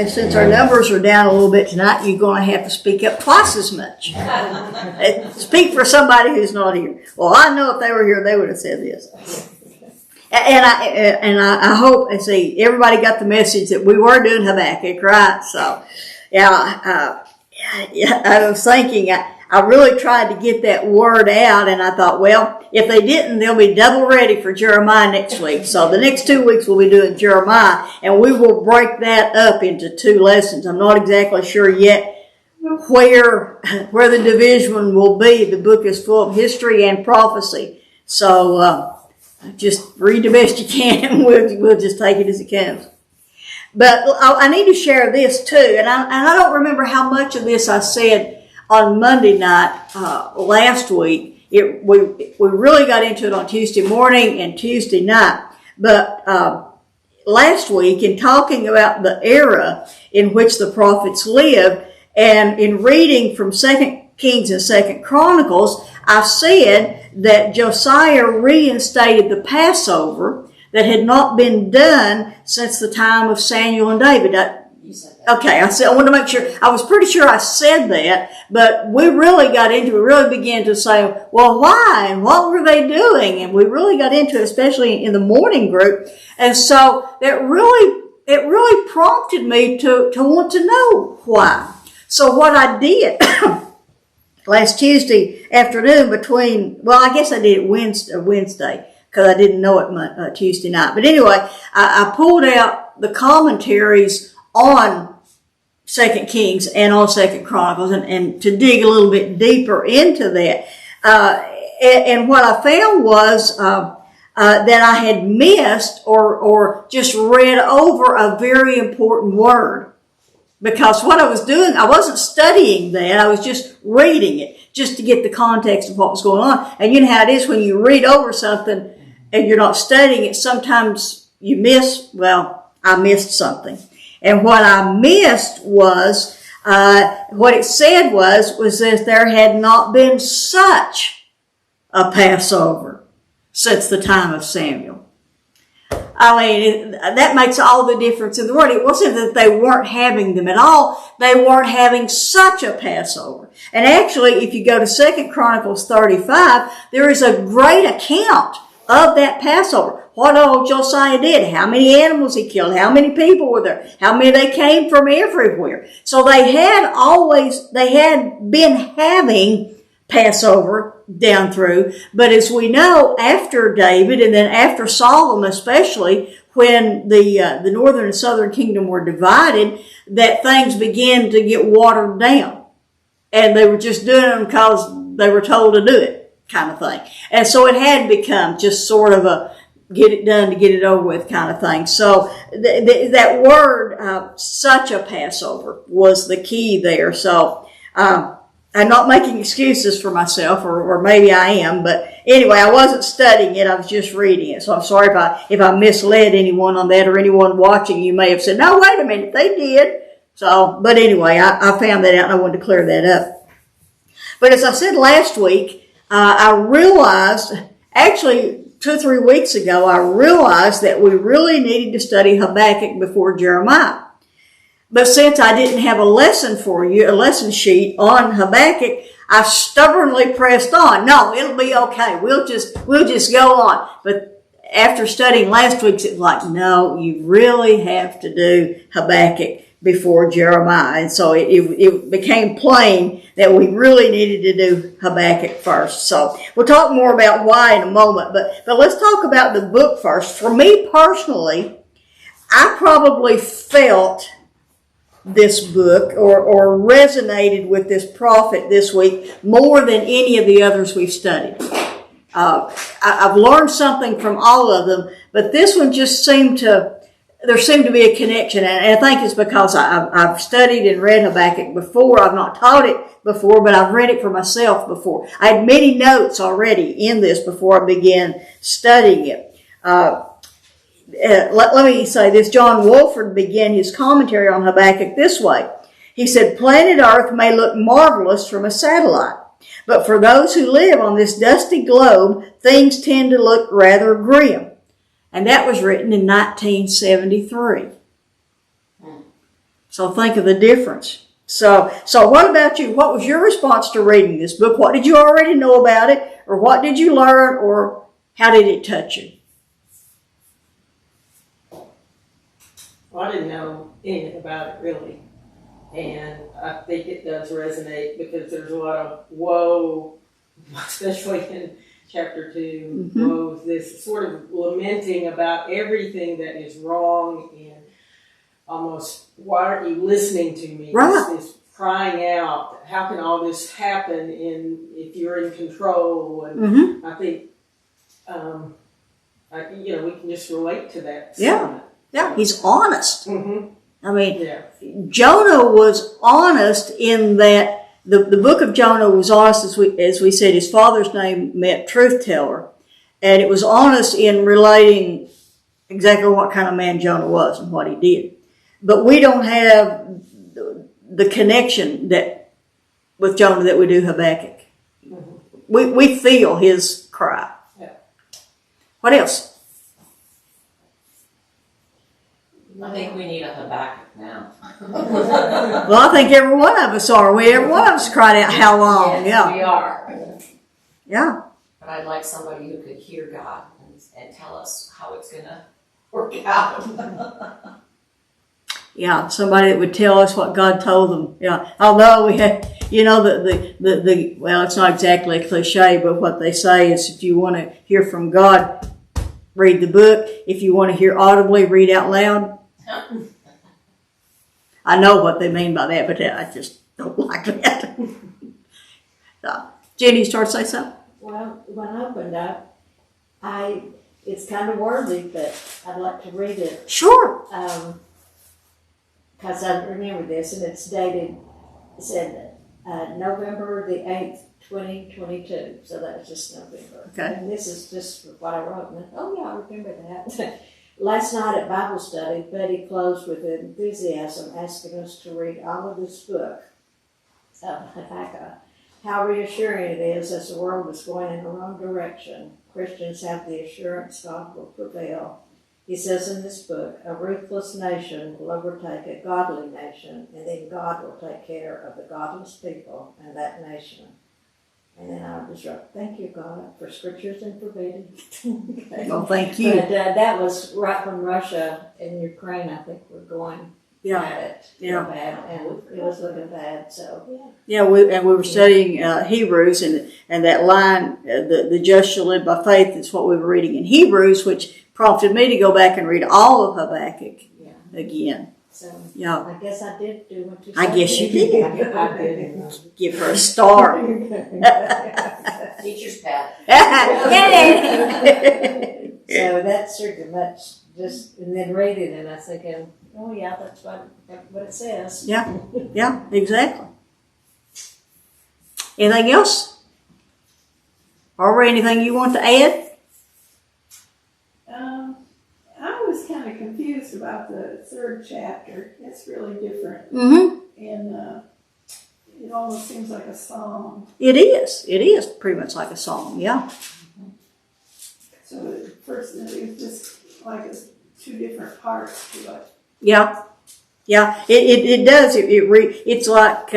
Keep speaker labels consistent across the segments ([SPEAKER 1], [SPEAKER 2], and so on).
[SPEAKER 1] since our numbers are down a little bit tonight, you're going to have to speak up twice as much. Speak for somebody who's not here. Well, I know if they were here, they would have said this. And I hope, and see, everybody got the message that we were doing Habakkuk, right? So, I was thinking, I really tried to get that word out, and I thought, well, if they didn't, they'll be double ready for Jeremiah next week. So the next 2 weeks we'll be doing Jeremiah, and we will break that up into 2 lessons. I'm not exactly sure yet where the division will be. The book is full of history and prophecy. So, just read the best you can. We'll just take it as it comes. But I need to share this too, and I don't remember how much of this I said on Monday night last week. We really got into it on Tuesday morning and Tuesday night. But last week, in talking about the era in which the prophets lived, and in reading from 2 Kings and 2 Chronicles, I said that Josiah reinstated the Passover that had not been done since the time of Samuel and David.
[SPEAKER 2] You said that.
[SPEAKER 1] Okay, I wanted to make sure. I was pretty sure I said that, but we really began to say, well, why? And what were they doing? And we really got into it, especially in the morning group. And so it really prompted me to want to know why. So what I did last Tuesday afternoon I guess I did it Wednesday, because I didn't know it Tuesday night. But anyway, I pulled out the commentaries on 2 Kings and on 2 Chronicles and to dig a little bit deeper into that. And what I found was that I had missed or just read over a very important word. Because what I was doing, I wasn't studying that, I was just reading it, just to get the context of what was going on. And you know how it is when you read over something and you're not studying it, sometimes you miss, I missed something. And what I missed was, what it said was that there had not been such a Passover since the time of Samuel. I mean, that makes all the difference in the world. It wasn't that they weren't having them at all. They weren't having such a Passover. And actually, if you go to 2 Chronicles 35, there is a great account of that Passover. What old Josiah did, how many animals he killed, how many people were there, how many they came from everywhere. So they had been having Passover down through, but as we know, after David and then after Solomon especially, when the northern and southern kingdom were divided, that things began to get watered down. And they were just doing them because they were told to do it, kind of thing. And so it had become just sort of a get it done to get it over with kind of thing. So that word, such a Passover, was the key there. So I'm not making excuses for myself, or maybe I am, but anyway, I wasn't studying it, I was just reading it. So I'm sorry if I misled anyone on that, or anyone watching, you may have said, no, wait a minute, they did. So, but anyway, I found that out and I wanted to clear that up. But as I said last week, I realized, actually 2 or 3 weeks ago, I realized that we really needed to study Habakkuk before Jeremiah. But since I didn't have a lesson for you, a lesson sheet on Habakkuk, I stubbornly pressed on. No, it'll be okay. We'll just go on. But after studying last week's, it's like, no, you really have to do Habakkuk before Jeremiah. And so it became plain that we really needed to do Habakkuk first. So we'll talk more about why in a moment, but let's talk about the book first. For me personally, I probably felt this book or resonated with this prophet this week more than any of the others we've studied. I've learned something from all of them, but this one just there seemed to be a connection, and I think it's because I've studied and read Habakkuk before. I've not taught it before, but I've read it for myself before. I had many notes already in this before I began studying it. Let me say this. John Wolford began his commentary on Habakkuk this way. He said, planet Earth may look marvelous from a satellite, but for those who live on this dusty globe, things tend to look rather grim. And that was written in 1973. So think of the difference. So what about you? What was your response to reading this book? What did you already know about it? Or what did you learn? Or how did it touch you?
[SPEAKER 2] Well, I didn't know anything about it really. And I think it does resonate because there's a lot of woe, especially in chapter 2, woe, this sort of lamenting about everything that is wrong and almost, why aren't you listening to me?
[SPEAKER 1] Right.
[SPEAKER 2] This crying out, how can all this happen if you're in control? And I think, we can just relate to that.
[SPEAKER 1] Yeah. Yeah, he's honest.
[SPEAKER 2] Mm-hmm.
[SPEAKER 1] I mean, Jonah was honest in that the book of Jonah was honest, as we said, his father's name meant truth teller. And it was honest in relating exactly what kind of man Jonah was and what he did. But we don't have the connection with Jonah that we do Habakkuk. Mm-hmm. We feel his cry. Yeah. What else?
[SPEAKER 3] I think we need a Habakkuk now.
[SPEAKER 1] Well, I think every one of us are. Every one of us cried out, how long?
[SPEAKER 3] Yes, we are.
[SPEAKER 1] Yeah.
[SPEAKER 3] But I'd like somebody who could hear God and tell us how it's going to work out.
[SPEAKER 1] Yeah, somebody that would tell us what God told them. Yeah, although we had, well, it's not exactly a cliche, but what they say is if you want to hear from God, read the book. If you want to hear audibly, read out loud. I know what they mean by that, but I just don't like that. So, Jenny, you start to say something?
[SPEAKER 4] Well, when I opened up, it's kind of wordy, but I'd like to read it.
[SPEAKER 1] Sure.
[SPEAKER 4] Because I remember this, and it's dated, it said November the 8th, 2022. So that was just November.
[SPEAKER 1] Okay.
[SPEAKER 4] And this is just what I wrote. And I remember that. Last night at Bible study, Betty closed with enthusiasm, asking us to read all of this book of Habakkuk. How reassuring it is as the world is going in the wrong direction. Christians have the assurance God will prevail. He says in this book, a ruthless nation will overtake a godly nation, and then God will take care of the godless people and that nation. And then I just wrote, thank you, God, for scriptures and for Betty. Okay.
[SPEAKER 1] Well, thank you.
[SPEAKER 4] But that was right when Russia and Ukraine, I think, were going at it.
[SPEAKER 1] Yeah.
[SPEAKER 4] Bad, and it was looking bad, so.
[SPEAKER 1] Yeah, we were studying Hebrews, and that line, the just shall live by faith, is what we were reading in Hebrews, which prompted me to go back and read all of Habakkuk again.
[SPEAKER 4] So,
[SPEAKER 1] yeah.
[SPEAKER 4] I guess I did do what you said.
[SPEAKER 1] I guess you did.
[SPEAKER 2] I did.
[SPEAKER 1] Give her a star.
[SPEAKER 3] Teacher's pet.
[SPEAKER 4] So that's pretty much just, and then read it, and I was thinking, oh yeah, that's what it says.
[SPEAKER 1] Yeah, exactly. Anything else? Barbara, anything you want to add?
[SPEAKER 5] I was kind of confused about the third chapter. It's really different.
[SPEAKER 1] Mm-hmm.
[SPEAKER 5] And it almost seems like a song.
[SPEAKER 1] It is pretty much like a song, yeah.
[SPEAKER 5] So at first it was just like it's two different parts to it.
[SPEAKER 1] Yeah. It does. It's like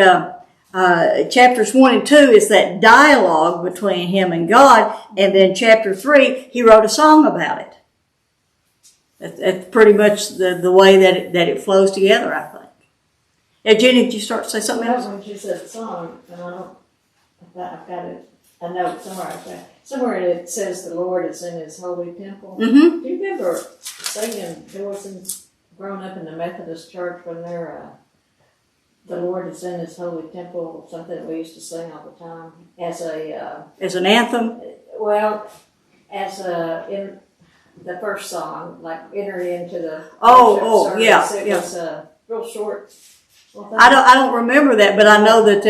[SPEAKER 1] chapters 1 and 2 is that dialogue between him and God, and then chapter 3 he wrote a song about it. That's pretty much the way that it flows together, I think. Yeah, Jenny, did you start to say something else?
[SPEAKER 4] When she said song, and I've got a note somewhere. Somewhere it says the Lord is in His holy temple.
[SPEAKER 1] Mm-hmm.
[SPEAKER 4] Do you remember singing? There was growing up in the Methodist church when they're the Lord is in His holy temple, something that we used to sing all the time
[SPEAKER 1] as an anthem.
[SPEAKER 4] Well, in the first song, like entering into the
[SPEAKER 1] service, yeah.
[SPEAKER 4] It was real short.
[SPEAKER 1] I don't remember that, but I know that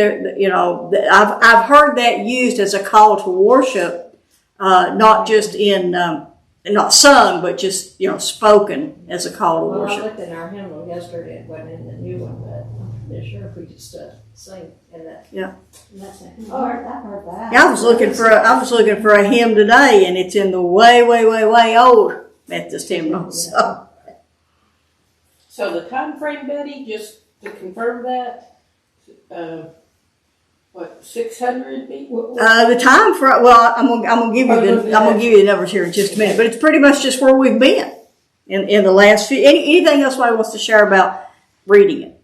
[SPEAKER 1] I've heard that used as a call to worship, not just in not sung, but just spoken as a call to worship.
[SPEAKER 4] I looked in our hymnal yesterday. It wasn't in the new one, but I'm pretty sure if we just sing in that.
[SPEAKER 1] Yeah.
[SPEAKER 4] Oh, I've heard that.
[SPEAKER 1] Yeah, I was looking for a hymn today, and it's in the way old Methodist hymnal. So
[SPEAKER 2] the time frame, Betty, just to confirm that, 600 people?
[SPEAKER 1] The time for, well, I'm gonna give you the numbers here in just a minute, but it's pretty much just where we've been in the last few. Anything else somebody wants to share about reading it?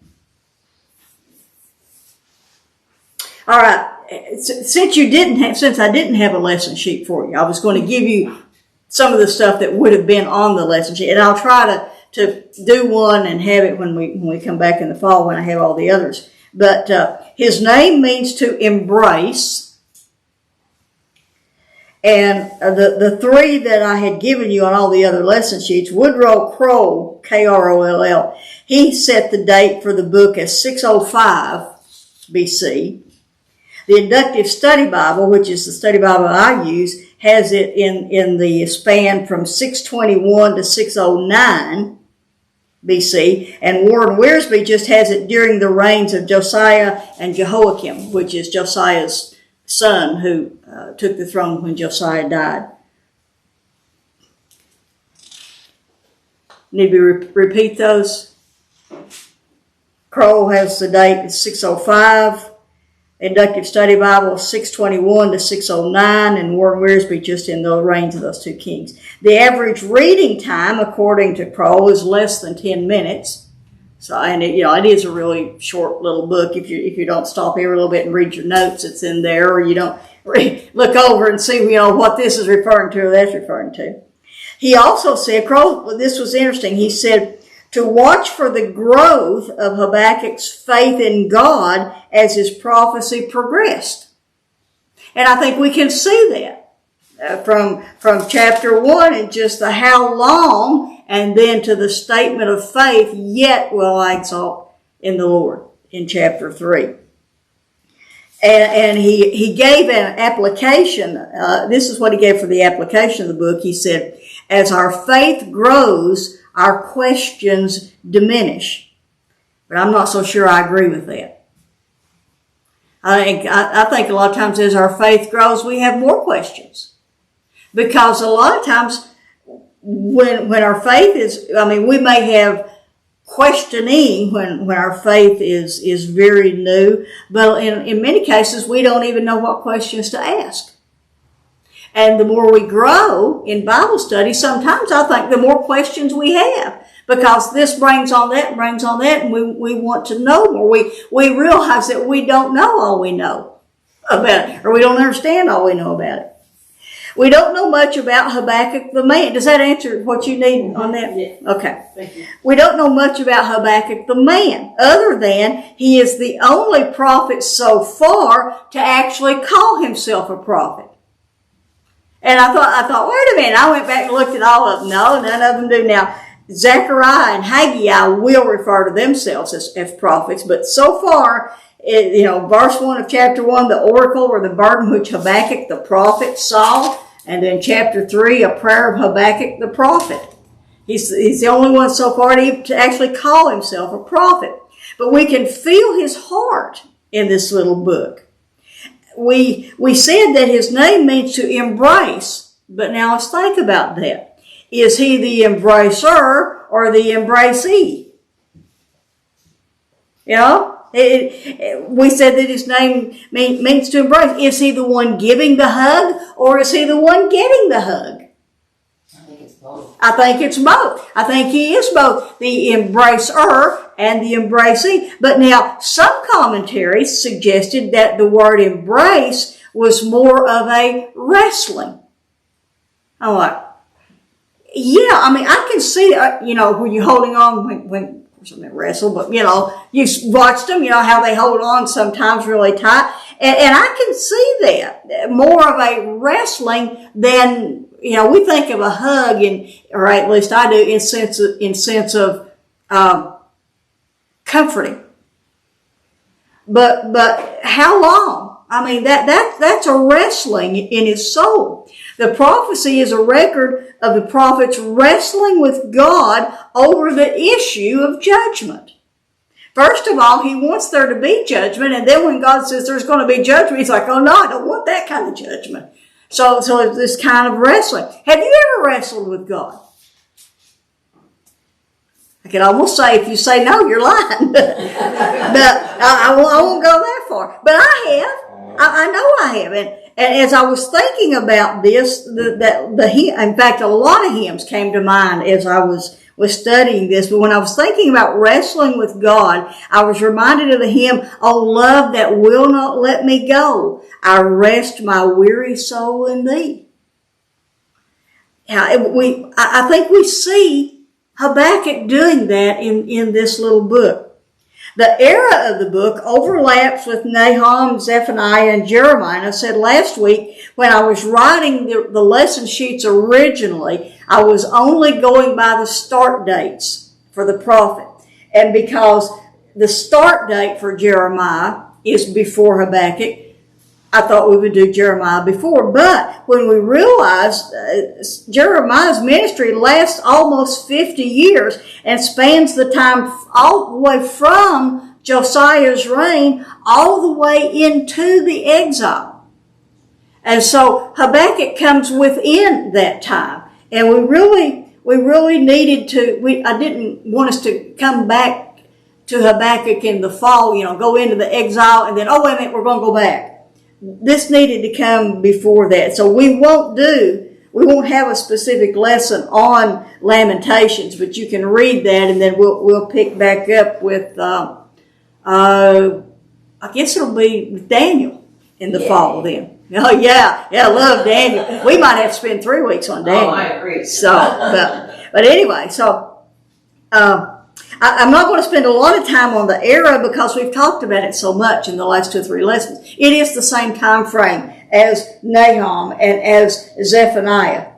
[SPEAKER 1] All right. Since I didn't have a lesson sheet for you, I was going to give you some of the stuff that would have been on the lesson sheet, and I'll try to do one and have it when we come back in the fall when I have all the others. But his name means to embrace, and the three that I had given you on all the other lesson sheets, Woodrow Kroll, Kroll, he set the date for the book as 605 BC. The Inductive Study Bible, which is the study Bible I use, has it in the span from 621 to 609 BC, and Warren Wiersbe just has it during the reigns of Josiah and Jehoiakim, which is Josiah's son who took the throne when Josiah died. Need me repeat those? Kroll has the date as 605. Inductive Study Bible 621 to 609, and Warren Wiersbe just in the reigns of those two kings. The average reading time, according to Kroll, is less than 10 minutes. So, and it is a really short little book. If you don't stop every little bit and read your notes, it's in there, or you don't look over and see what this is referring to or that's referring to. He also said, Kroll, this was interesting. He said, to watch for the growth of Habakkuk's faith in God as his prophecy progressed. And I think we can see that from chapter 1 and just the how long, and then to the statement of faith, yet will I exalt in the Lord in chapter 3. And he gave an application. This is what he gave for the application of the book. He said, as our faith grows, our questions diminish. But I'm not so sure I agree with that. I think a lot of times as our faith grows, we have more questions. Because a lot of times when our faith is, we may have questioning when our faith is very new, but in many cases we don't even know what questions to ask. And the more we grow in Bible study, sometimes I think the more questions we have, because this brings on that and brings on that, and we want to know more. We realize that we don't know all we know about it, or we don't understand all we know about it. We don't know much about Habakkuk the man. Does that answer what you need on that?
[SPEAKER 2] Yeah.
[SPEAKER 1] Okay.
[SPEAKER 2] Thank you.
[SPEAKER 1] We don't know much about Habakkuk the man, other than he is the only prophet so far to actually call himself a prophet. And I thought, wait a minute. I went back and looked at all of them. No, none of them do. Now, Zechariah and Haggai will refer to themselves as prophets, but so far, verse 1 of chapter 1, the oracle or the burden which Habakkuk the prophet saw, and then chapter 3, a prayer of Habakkuk the prophet. He's the only one so far to actually call himself a prophet. But we can feel his heart in this little book. We said that his name means to embrace, but now let's think about that. Is he the embracer or the embracee? We said that his name means to embrace. Is he the one giving the hug, or is he the one getting the hug?
[SPEAKER 3] I think it's both.
[SPEAKER 1] I think it's both. I think he is both the embracer and the embracee. But now, some commentaries suggested that the word embrace was more of a wrestling. I'm like, yeah, I can see, when you're holding on, when they wrestle, but, you've watched them, how they hold on sometimes really tight. And I can see that. More of a wrestling than, we think of a hug, or at least I do, in sense of comforting. But how long? That's a wrestling in his soul. The prophecy is a record of the prophets wrestling with God over the issue of judgment. First of all, he wants there to be judgment, and then when God says there's going to be judgment, he's like, oh no, I don't want that kind of judgment. So it's this kind of wrestling. Have you ever wrestled with God? I could almost say, if you say no, you're lying. But I won't go that far. But I have. I know I have. And as I was thinking about this, in fact, a lot of hymns came to mind as I was studying this. But when I was thinking about wrestling with God, I was reminded of the hymn, "Oh, love that will not let me go, I rest my weary soul in thee." I think we see Habakkuk doing that in this little book. The era of the book overlaps with Nahum, Zephaniah, and Jeremiah. And I said last week, when I was writing the lesson sheets originally, I was only going by the start dates for the prophet. And because the start date for Jeremiah is before Habakkuk, I thought we would do Jeremiah before. But when we realized Jeremiah's ministry lasts almost 50 years and spans the time all the way from Josiah's reign all the way into the exile. And so Habakkuk comes within that time. And we really needed to, I didn't want us to come back to Habakkuk in the fall, go into the exile and then, oh, wait a minute, we're going to go back. This needed to come before that. So we won't have a specific lesson on Lamentations, but you can read that and then we'll pick back up with, I guess it'll be with Daniel in the fall then. Oh yeah, I love Daniel. We might have to spend 3 weeks on Daniel.
[SPEAKER 3] Oh, I agree.
[SPEAKER 1] So, but anyway, I'm not going to spend a lot of time on the era because we've talked about it so much in the last 2 or 3 lessons. It is the same time frame as Nahum and as Zephaniah.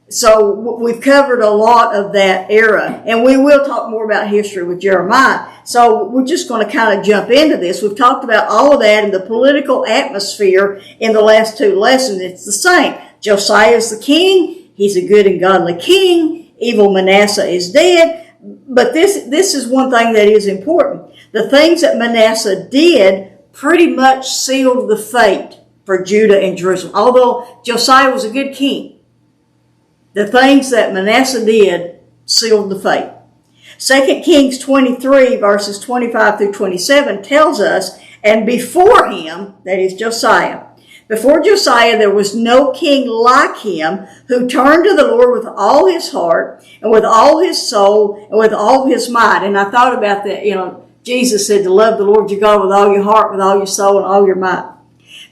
[SPEAKER 1] So we've covered a lot of that era, and we will talk more about history with Jeremiah. So we're just going to kind of jump into this. We've talked about all of that and the political atmosphere in the last 2 lessons. It's the same. Josiah is the king. He's a good and godly king. Evil Manasseh is dead. But this is one thing that is important. The things that Manasseh did pretty much sealed the fate for Judah and Jerusalem. Although Josiah was a good king, the things that Manasseh did sealed the fate. 2 Kings 23 verses 25 through 27 tells us, and before him, that is Josiah, before Josiah, there was no king like him who turned to the Lord with all his heart and with all his soul and with all his might. And I thought about that, Jesus said to love the Lord your God with all your heart, with all your soul, and all your might.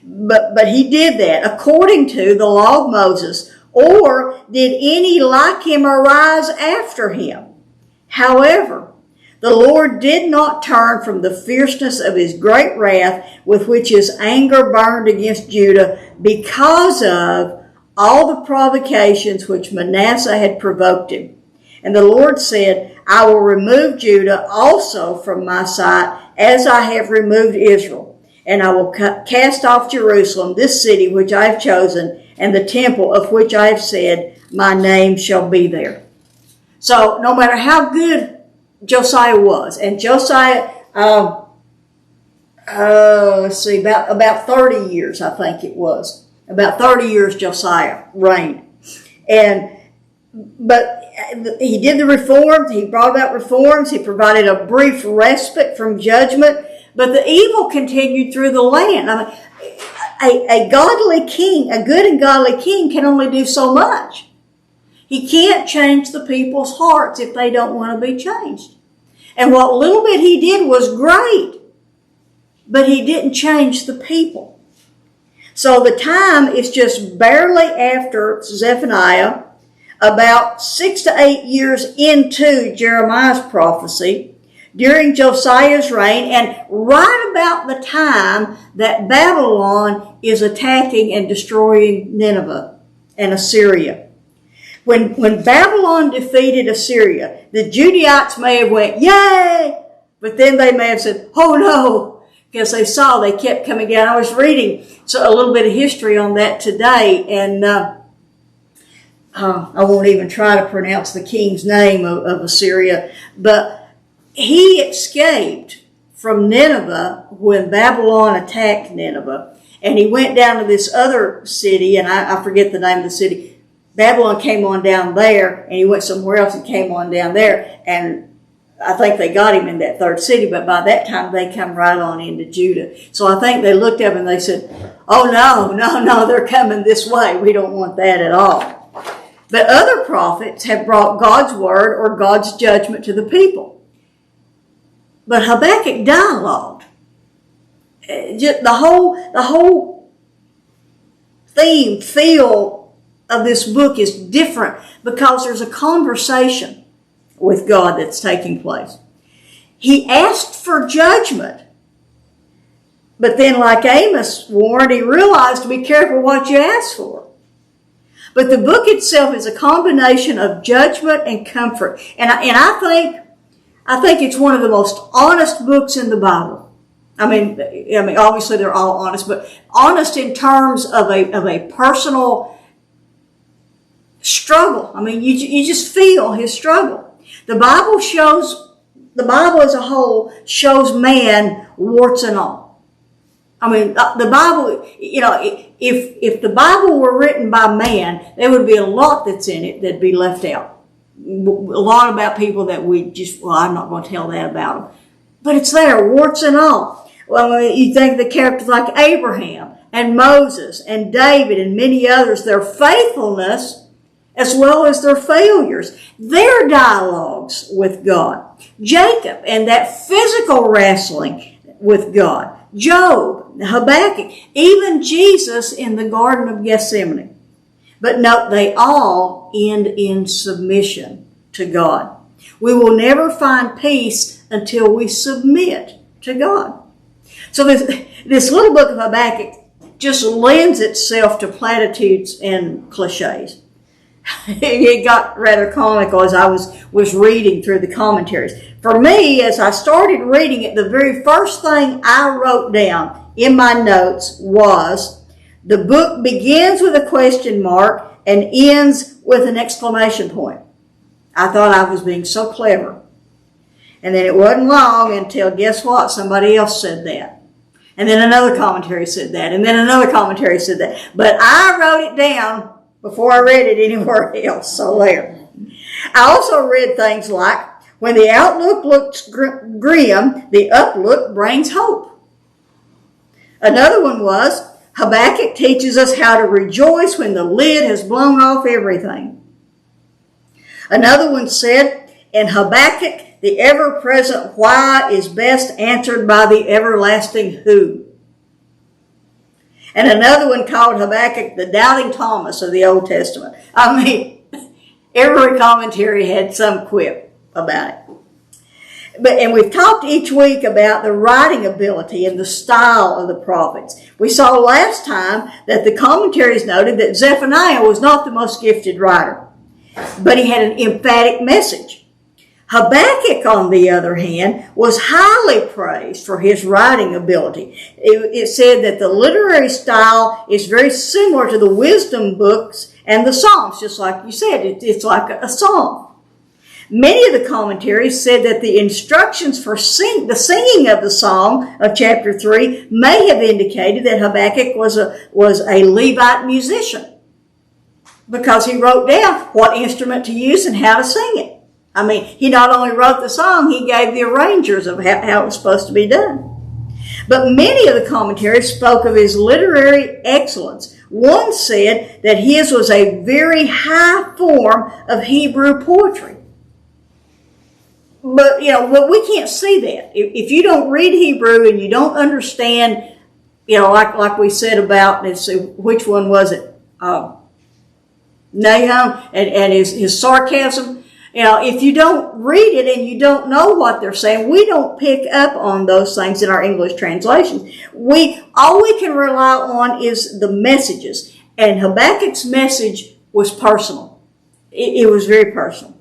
[SPEAKER 1] But he did that according to the law of Moses. Or did any like him arise after him? However, the Lord did not turn from the fierceness of his great wrath with which his anger burned against Judah because of all the provocations which Manasseh had provoked him. And the Lord said, I will remove Judah also from my sight as I have removed Israel. And I will cast off Jerusalem, this city which I have chosen, and the temple of which I have said, my name shall be there. So no matter how good Josiah was, and Josiah, let's see, about 30 years, I think it was. About 30 years Josiah reigned. But he did the reforms, he brought about reforms, he provided a brief respite from judgment, but the evil continued through the land. I mean, a godly king, a good and godly king can only do so much. He can't change the people's hearts if they don't want to be changed. And what little bit he did was great, but he didn't change the people. So the time is just barely after Zephaniah, about 6 to 8 years into Jeremiah's prophecy, during Josiah's reign, and right about the time that Babylon is attacking and destroying Nineveh and Assyria. When Babylon defeated Assyria, the Judaites may have went, yay! But then they may have said, oh no, because they saw they kept coming down. I was reading a little bit of history on that today, and I won't even try to pronounce the king's name of Assyria, but he escaped from Nineveh when Babylon attacked Nineveh, and he went down to this other city, and I forget the name of the city. Babylon came on down there, and he went somewhere else and came on down there, and I think they got him in that third city, but by that time they come right on into Judah. So I think they looked up and they said, oh no, they're coming this way. We don't want that at all. But other prophets have brought God's word or God's judgment to the people. But Habakkuk dialogued. Just the whole feel of this book is different because there's a conversation with God that's taking place. He asked for judgment, but then, like Amos warned, he realized to be careful what you ask for. But the book itself is a combination of judgment and comfort, and I think it's one of the most honest books in the Bible. I mean, obviously they're all honest, but honest in terms of a personal struggle. I mean, you just feel his struggle. The Bible as a whole shows man warts and all. I mean, the Bible, if the Bible were written by man, there would be a lot that's in it that'd be left out. A lot about people that I'm not going to tell that about them. But it's there, warts and all. Well, you think of the characters like Abraham and Moses and David and many others, their faithfulness as well as their failures, their dialogues with God. Jacob and that physical wrestling with God. Job, Habakkuk, even Jesus in the Garden of Gethsemane. But note, they all end in submission to God. We will never find peace until we submit to God. So this little book of Habakkuk just lends itself to platitudes and cliches. It got rather comical as I was reading through the commentaries. For me, as I started reading it, the very first thing I wrote down in my notes was, the book begins with a question mark and ends with an exclamation point. I thought I was being so clever. And then it wasn't long until, guess what? Somebody else said that. And then another commentary said that. And then another commentary said that. But I wrote it down before I read it anywhere else. So there. I also read things like, when the outlook looks grim, the uplook brings hope. Another one was, Habakkuk teaches us how to rejoice when the lid has blown off everything. Another one said, in Habakkuk, the ever-present why is best answered by the everlasting who. And another one called Habakkuk the doubting Thomas of the Old Testament. I mean, every commentary had some quip about it. And we've talked each week about the writing ability and the style of the prophets. We saw last time that the commentaries noted that Zephaniah was not the most gifted writer, but he had an emphatic message. Habakkuk, on the other hand, was highly praised for his writing ability. It said that the literary style is very similar to the wisdom books and the Psalms, just like you said. It's like a psalm. Many of the commentaries said that the instructions for the singing of the song of chapter 3 may have indicated that Habakkuk was a Levite musician, because he wrote down what instrument to use and how to sing it. I mean, he not only wrote the song, he gave the arrangers of how it was supposed to be done. But many of the commentaries spoke of his literary excellence. One said that his was a very high form of Hebrew poetry. But we can't see that. If you don't read Hebrew and you don't understand, like we said about, let's see, which one was it? Nahum and his sarcasm. If you don't read it and you don't know what they're saying, we don't pick up on those things in our English translations. All we can rely on is the messages. And Habakkuk's message was personal. It was very personal.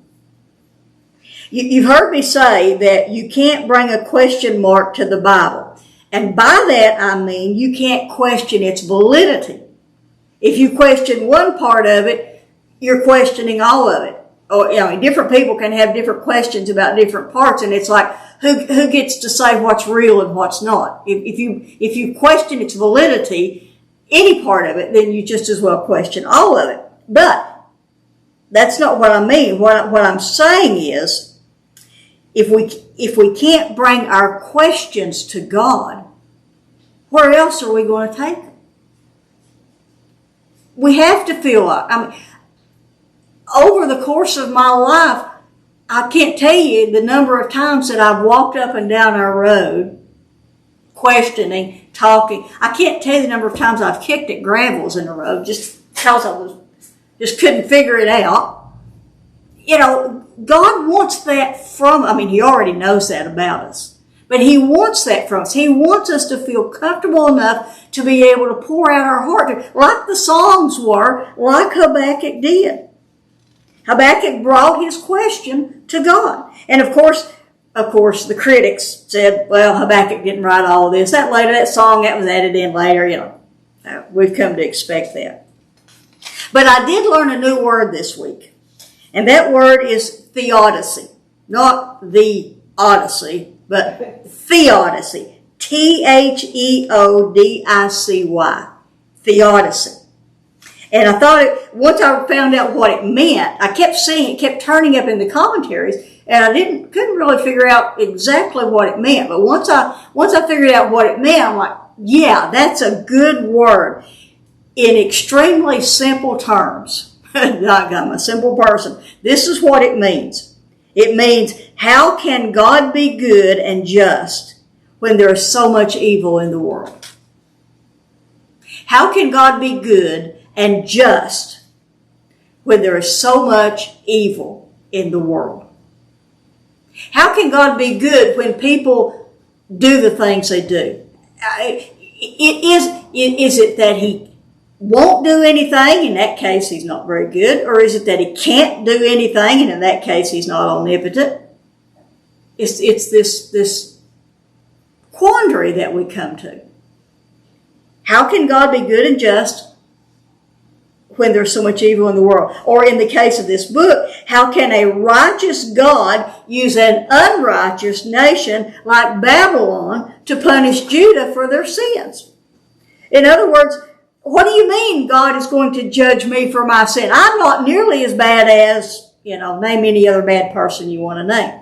[SPEAKER 1] You've heard me say that you can't bring a question mark to the Bible. And by that I mean you can't question its validity. If you question one part of it, you're questioning all of it. Or, different people can have different questions about different parts, and it's like, who gets to say what's real and what's not? If you question its validity, any part of it, then you just as well question all of it. But that's not what I mean. What I'm saying is, if we can't bring our questions to God, where else are we going to take them? We have to feel like, over the course of my life, I can't tell you the number of times that I've walked up and down our road questioning, talking. I can't tell you the number of times I've kicked at gravels in the road just because I just couldn't figure it out. God wants that from, He already knows that about us. But He wants that from us. He wants us to feel comfortable enough to be able to pour out our heart, like the Psalms were, like Habakkuk did. Habakkuk brought his question to God. And of course, the critics said, well, Habakkuk didn't write all of this. That song, that was added in later, We've come to expect that. But I did learn a new word this week. And that word is theodicy. Not the Odyssey, but theodicy. Theodicy. Theodicy. And I thought, once I found out what it meant, I kept seeing it, kept turning up in the commentaries, and I couldn't really figure out exactly what it meant. But once I figured out what it meant, I'm like, yeah, that's a good word. In extremely simple terms, I'm a simple person. This is what it means. It means, how can God be good and just when there is so much evil in the world? How can God be good and just when there is so much evil in the world? How can God be good when people do the things they do? Is it that He won't do anything? In that case, He's not very good. Or is it that He can't do anything, and in that case, He's not omnipotent? It's this quandary that we come to. How can God be good and just when there's so much evil in the world? Or in the case of this book, how can a righteous God use an unrighteous nation like Babylon to punish Judah for their sins? In other words, what do you mean God is going to judge me for my sin? I'm not nearly as bad as, name any other bad person you want to name.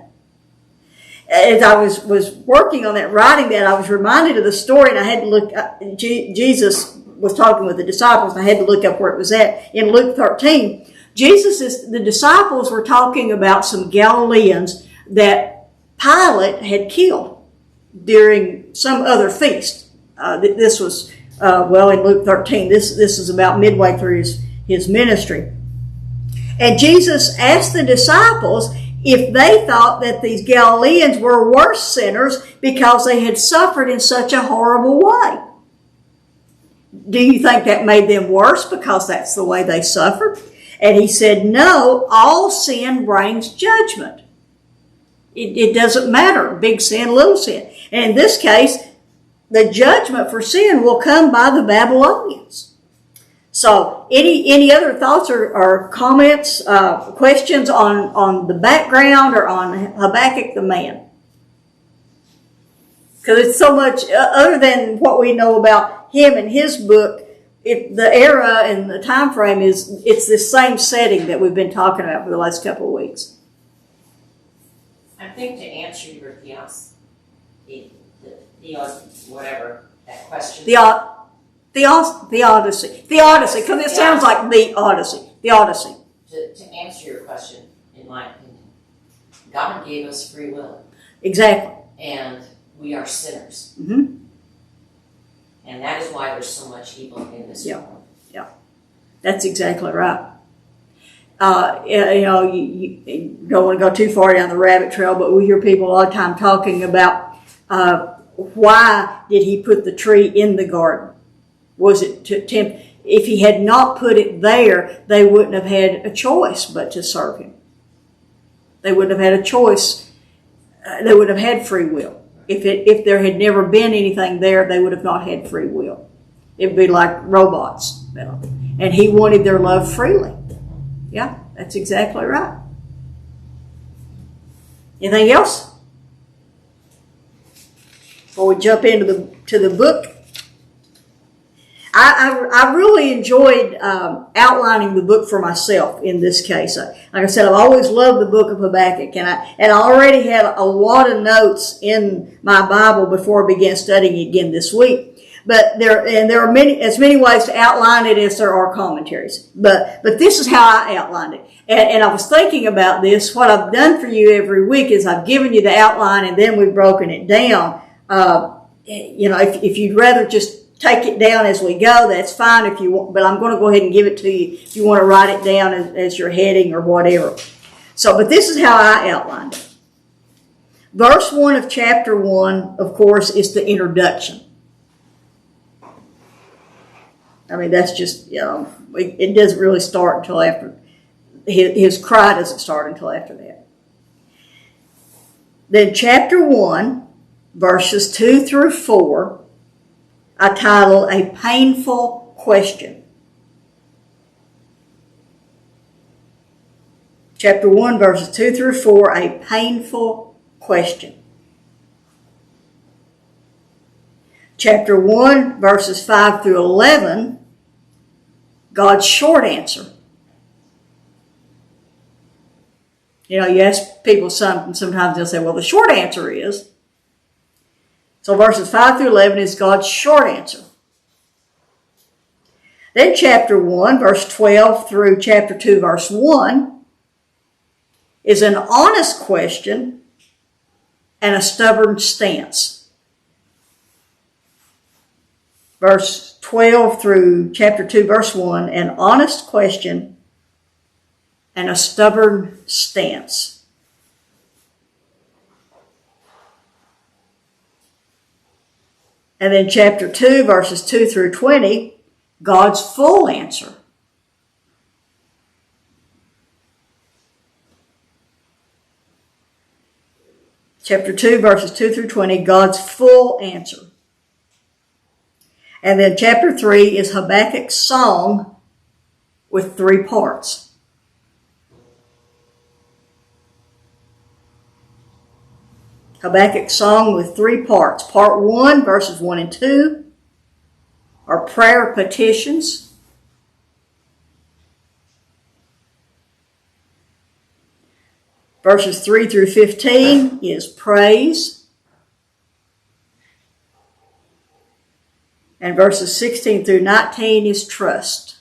[SPEAKER 1] As I was working on that, writing that, I was reminded of the story, and I had to look, Jesus was talking with the disciples, and I had to look up where it was at. In Luke 13, the disciples were talking about some Galileans that Pilate had killed during some other feast. This was, in Luke 13, this is about midway through his ministry. And Jesus asked the disciples if they thought that these Galileans were worse sinners because they had suffered in such a horrible way. Do you think that made them worse because that's the way they suffered? And he said, no, all sin brings judgment. It doesn't matter, big sin, little sin. And in this case, the judgment for sin will come by the Babylonians. So, any other thoughts or comments, questions on the background or on Habakkuk the man? Because it's so much, other than what we know about him and his book, the era and the time frame it's this same setting that we've been talking about for the last couple of weeks.
[SPEAKER 3] I think to answer your whatever that question.
[SPEAKER 1] The Odyssey, because it sounds like the Odyssey. The Odyssey.
[SPEAKER 3] To answer your question, in my opinion, God gave us free will.
[SPEAKER 1] Exactly.
[SPEAKER 3] And we are sinners.
[SPEAKER 1] Mm-hmm.
[SPEAKER 3] And that is why there's so much evil in this world.
[SPEAKER 1] Yeah, that's exactly right. You don't want to go too far down the rabbit trail, but we hear people all the time talking about why did He put the tree in the garden? Was it to tempt? If He had not put it there, they wouldn't have had a choice but to serve Him. They wouldn't have had a choice. They would have had free will. If there had never been anything there, they would have not had free will. It would be like robots. And He wanted their love freely. Yeah, that's exactly right. Anything else? Before we jump into the book. I really enjoyed outlining the book for myself in this case. Like I said, I've always loved the book of Habakkuk, and I already had a lot of notes in my Bible before I began studying again this week. But there are as many ways to outline it as there are commentaries. But this is how I outlined it. And I was thinking about this. What I've done for you every week is I've given you the outline, and then we've broken it down. If you'd rather just take it down as we go, that's fine if you want, but I'm going to go ahead and give it to you if you want to write it down as your heading or whatever. But this is how I outlined it. Verse 1 of chapter 1, of course, is the introduction. I mean, that's just, it doesn't really start until after, his cry doesn't start until after that. Then chapter 1, verses 2 through 4, I title A Painful Question. Chapter 1, verses 2 through 4, A Painful Question. Chapter 1, verses 5 through 11, God's short answer. You ask people sometimes they'll say, well, the short answer is. So verses 5 through 11 is God's short answer. Then chapter 1, verse 12 through chapter 2, verse 1 is an honest question and a stubborn stance. Verse 12 through chapter 2, verse 1, an honest question and a stubborn stance. And then chapter 2, verses 2 through 20, God's full answer. Chapter 2, verses 2 through 20, God's full answer. And then chapter 3 is Habakkuk's song with 3 parts. Habakkuk's song with 3 parts. Part 1, verses 1 and 2, are prayer petitions. Verses 3 through 15 is praise. And verses 16 through 19 is trust.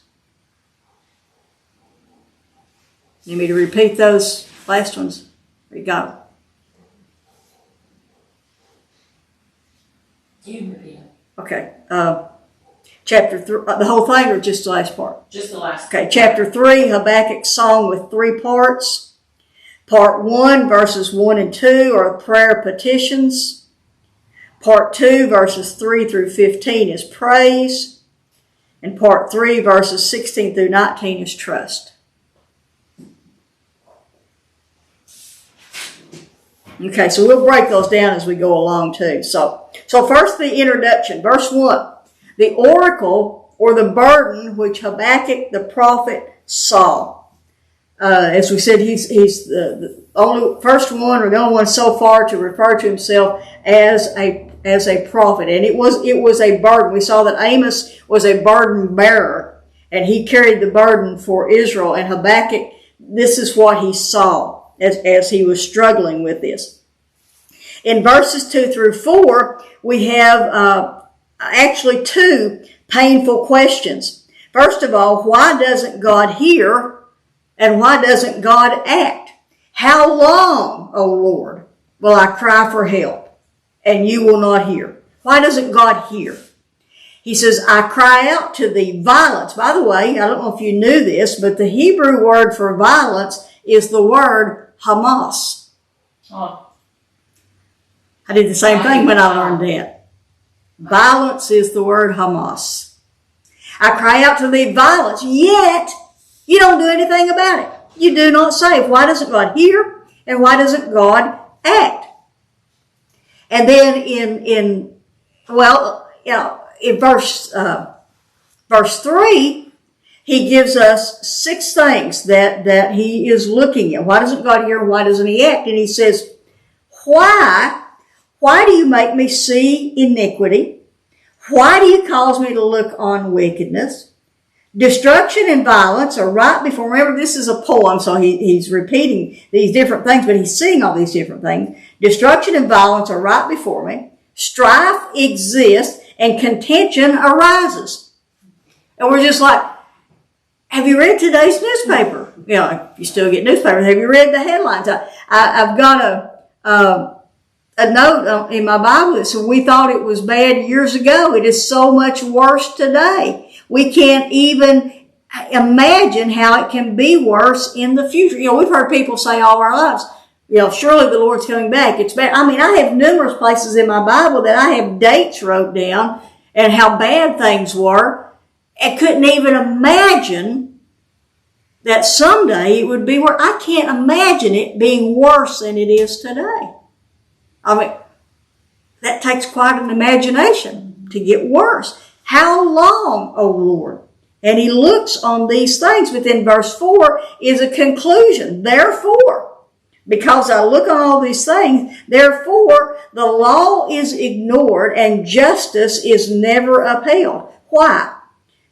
[SPEAKER 1] You need me to repeat those last ones? There you go.
[SPEAKER 3] You can repeat it.
[SPEAKER 1] Okay. Chapter 3, the whole thing or just the last part?
[SPEAKER 3] Just the last.
[SPEAKER 1] Okay, chapter 3, Habakkuk's song with 3 parts. Part 1, verses 1 and 2 are prayer petitions. Part 2, verses 3 through 15 is praise. And part 3, verses 16 through 19 is trust. Okay, so we'll break those down as we go along too. So first the introduction. Verse 1, the oracle or the burden which Habakkuk the prophet saw. As we said, he's the only first one or the only one so far to refer to himself as a prophet, and it was a burden. We saw that Amos was a burden bearer, and he carried the burden for Israel. And Habakkuk, this is what he saw as he was struggling with this. In verses 2 through 4, we have actually 2 painful questions. First of all, why doesn't God hear? And why doesn't God act? How long, O Lord, will I cry for help, and you will not hear? Why doesn't God hear? He says, I cry out to thee, violence. By the way, I don't know if you knew this, but the Hebrew word for violence is the word Hamas.
[SPEAKER 3] Oh.
[SPEAKER 1] I did the same thing when I learned that. Violence is the word Hamas. I cry out to thee, violence, yet you don't do anything about it. You do not save. Why doesn't God hear? And why doesn't God act? And then in verse 3, he gives us 6 things that he is looking at. Why doesn't God hear? Why doesn't he act? And he says, why do you make me see iniquity? Why do you cause me to look on wickedness? Destruction and violence are right before. Remember, this is a poem, so he's repeating these different things, but he's seeing all these different things. Destruction and violence are right before me. Strife exists and contention arises. And we're just like, have you read today's newspaper? You know, if you still get newspapers, have you read the headlines? I've got a note in my Bible that said we thought it was bad years ago. It is so much worse today. We can't even imagine how it can be worse in the future. You know, we've heard people say all our lives, you know, surely the Lord's coming back. It's bad. I mean, I have numerous places in my Bible that I have dates wrote down and how bad things were. I couldn't even imagine that someday it would be worse. I can't imagine it being worse than it is today. I mean, that takes quite an imagination to get worse. How long, O Lord? And he looks on these things. Within verse 4 is a conclusion. Therefore, because I look on all these things, therefore the law is ignored and justice is never upheld. Why?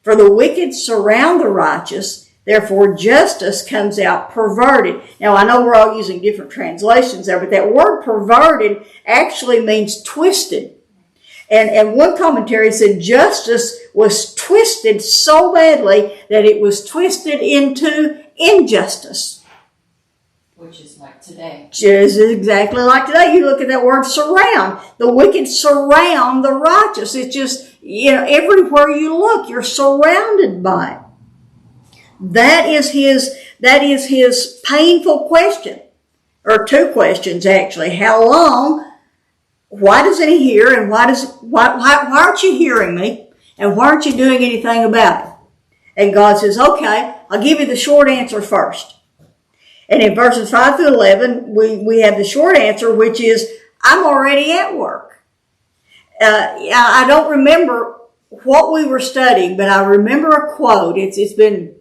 [SPEAKER 1] For the wicked surround the righteous, therefore justice comes out perverted. Now I know we're all using different translations there, but that word perverted actually means twisted. And one commentary said justice was twisted so badly that it was twisted into injustice.
[SPEAKER 3] Which is like today.
[SPEAKER 1] Just exactly like today. You look at that word surround. The wicked surround the righteous. It's just, you know, everywhere you look, you're surrounded by it. That is his painful question. Or two questions actually. How long? Why doesn't he hear? And why aren't you hearing me? And why aren't you doing anything about it? And God says, okay, I'll give you the short answer first. And in verses 5 through 11, we have the short answer, which is, I'm already at work. I don't remember what we were studying, but I remember a quote. It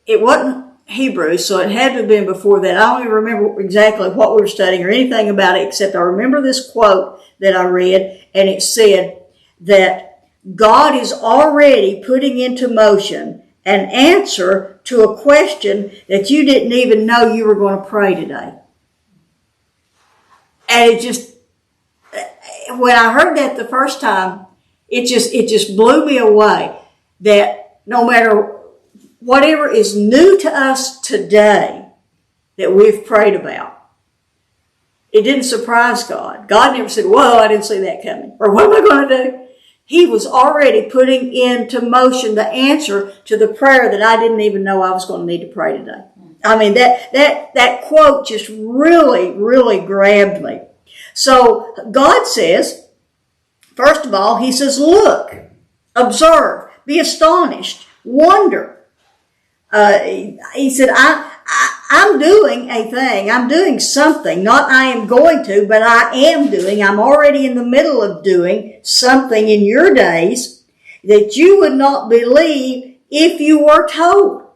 [SPEAKER 1] wasn't Hebrew, so it had to have been before that. I don't even remember exactly what we were studying or anything about it, except I remember this quote that I read, and it said that God is already putting into motion an answer to a question that you didn't even know you were going to pray today. And it just, when I heard that the first time, it just blew me away that no matter whatever is new to us today that we've prayed about, it didn't surprise God. God never said, whoa, I didn't see that coming. Or what am I going to do? He was already putting into motion the answer to the prayer that I didn't even know I was going to need to pray today. I mean, that quote just really, really grabbed me. So God says, first of all, he says, look, observe, be astonished, wonder. He said, I'm doing a thing. I'm doing something. Not I am going to, but I am doing. I'm already in the middle of doing something in your days that you would not believe if you were told.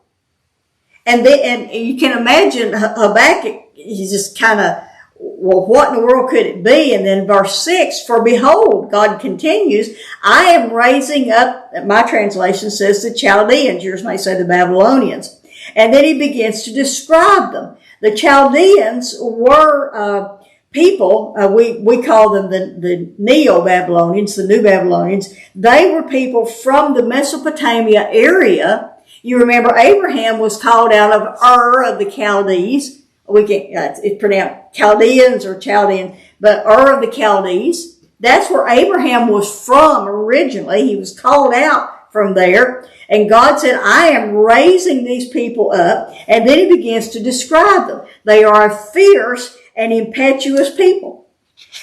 [SPEAKER 1] And you can imagine Habakkuk, he's just kind of, well, what in the world could it be? And then verse 6, for behold, God continues, I am raising up, my translation says the Chaldeans, yours may say the Babylonians. And then he begins to describe them. The Chaldeans were people, we call them the Neo-Babylonians, the New Babylonians. They were people from the Mesopotamia area. You remember Abraham was called out of Ur of the Chaldees. It's pronounced Chaldeans or Chaldean, but Ur of the Chaldees. That's where Abraham was from originally. He was called out from there. And God said, I am raising these people up. And then he begins to describe them. They are a fierce and impetuous people.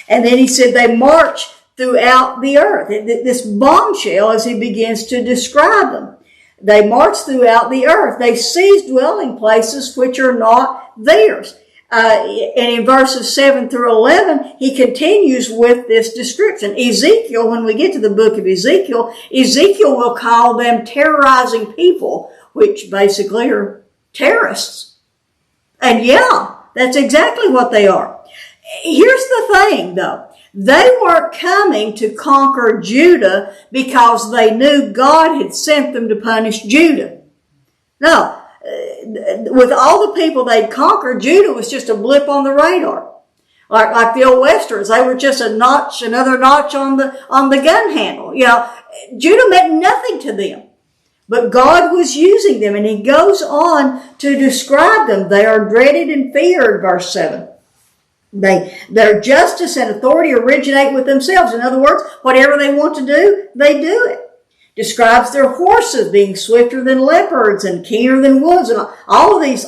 [SPEAKER 1] And then he said they march throughout the earth. This bombshell as he begins to describe them. They march throughout the earth. They seize dwelling places which are not theirs. And in verses 7 through 11, he continues with this description. Ezekiel, when we get to the book of Ezekiel, Ezekiel will call them terrorizing people, which basically are terrorists. And yeah, that's exactly what they are. Here's the thing, though. They weren't coming to conquer Judah because they knew God had sent them to punish Judah. No. With all the people they'd conquered, Judah was just a blip on the radar. Like the old Westerns, they were just another notch on the gun handle. Judah meant nothing to them. But God was using them, and he goes on to describe them. They are dreaded and feared, verse 7. Their justice and authority originate with themselves. In other words, whatever they want to do, they do it. Describes their horses being swifter than leopards and keener than wolves, and all these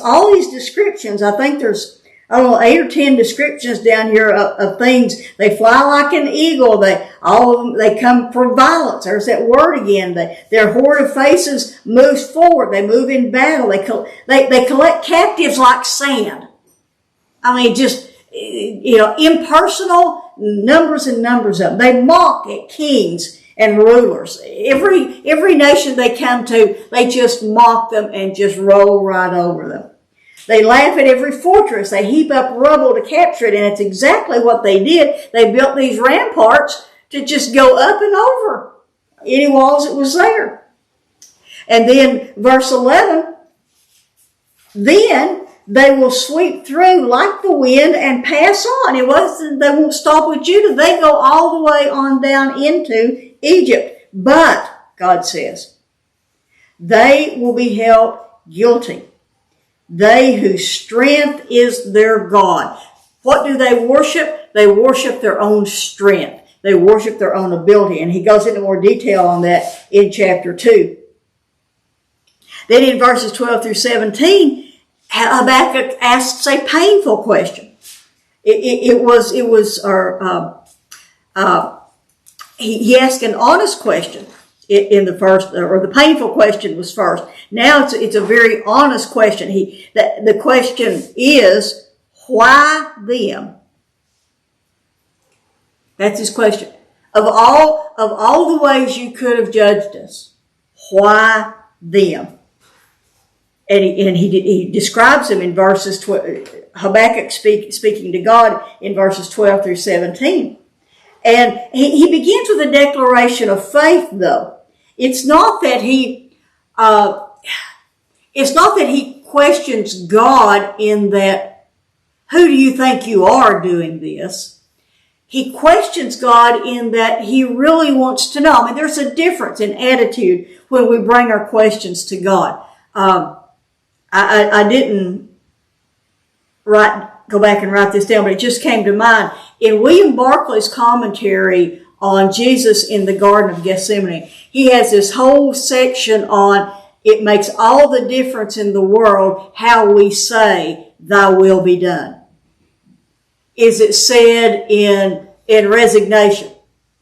[SPEAKER 1] descriptions. I think there's 8 or 10 descriptions down here of things. They fly like an eagle. All of them, they come for violence. There's that word again. Their horde of faces moves forward. They move in battle. They collect captives like sand. I mean, just, impersonal, numbers and numbers of them. They mock at kings and rulers. Every nation they come to, they just mock them and just roll right over them. They laugh at every fortress. They heap up rubble to capture it, and it's exactly what they did. They built these ramparts to just go up and over any walls that was there. And then verse 11, then they will sweep through like the wind and pass on. They won't stop with Judah. They go all the way on down into Egypt. But, God says, they will be held guilty. They whose strength is their God. What do they worship? They worship their own strength. They worship their own ability. And he goes into more detail on that in chapter 2. Then in verses 12 through 17, Habakkuk asks a painful question. He asked an honest question in the first, or the painful question was first. Now it's a very honest question. The question is, why them? That's his question. Of all the ways you could have judged us, why them? And he describes them in verses 12, Habakkuk speaking to God in verses 12 through 17. And he begins with a declaration of faith, though. It's not that he questions God in that, who do you think you are doing this? He questions God in that he really wants to know. I mean, there's a difference in attitude when we bring our questions to God. I didn't go back and write this down, but it just came to mind. In William Barclay's commentary on Jesus in the Garden of Gethsemane, he has this whole section on it makes all the difference in the world how we say, thy will be done. Is it said in resignation?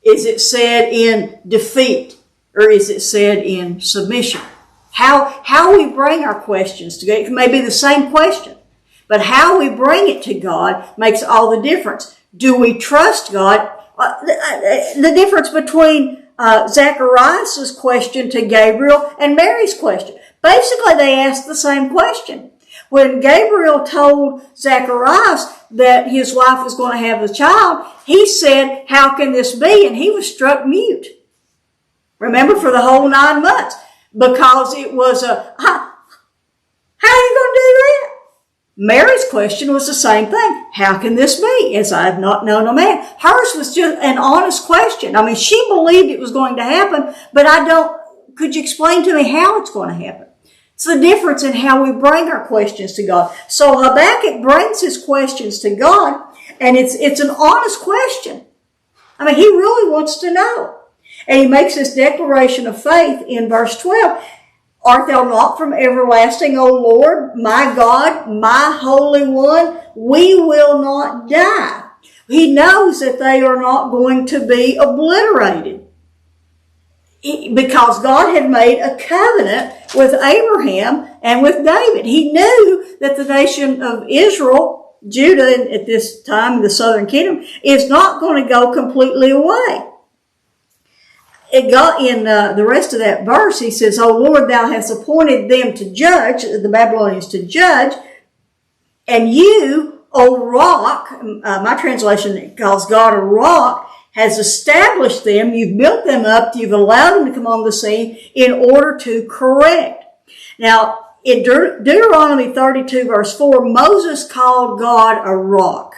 [SPEAKER 1] Is it said in defeat? Or is it said in submission? How we bring our questions to God, it may be the same question, but how we bring it to God makes all the difference. Do we trust God? The difference between Zacharias' question to Gabriel and Mary's question. Basically, they asked the same question. When Gabriel told Zacharias that his wife was going to have a child, he said, how can this be? And he was struck mute. Remember, for the whole 9 months. Because it was how are you going to do that? Mary's question was the same thing. How can this be, as I have not known a man? Hers was just an honest question. I mean, she believed it was going to happen, but could you explain to me how it's going to happen? It's the difference in how we bring our questions to God. So Habakkuk brings his questions to God, and it's an honest question. I mean, he really wants to know. And he makes this declaration of faith in verse 12. Art thou not from everlasting, O Lord, my God, my Holy One? We will not die. He knows that they are not going to be obliterated. Because God had made a covenant with Abraham and with David. He knew that the nation of Israel, Judah at this time, the southern kingdom, is not going to go completely away. It got in the rest of that verse, he says, O Lord, thou hast appointed them to judge, the Babylonians to judge, and you O rock, my translation calls God a rock, has established them, you've built them up, you've allowed them to come on the scene in order to correct. Now, in Deuteronomy 32 verse 4, Moses called God a rock.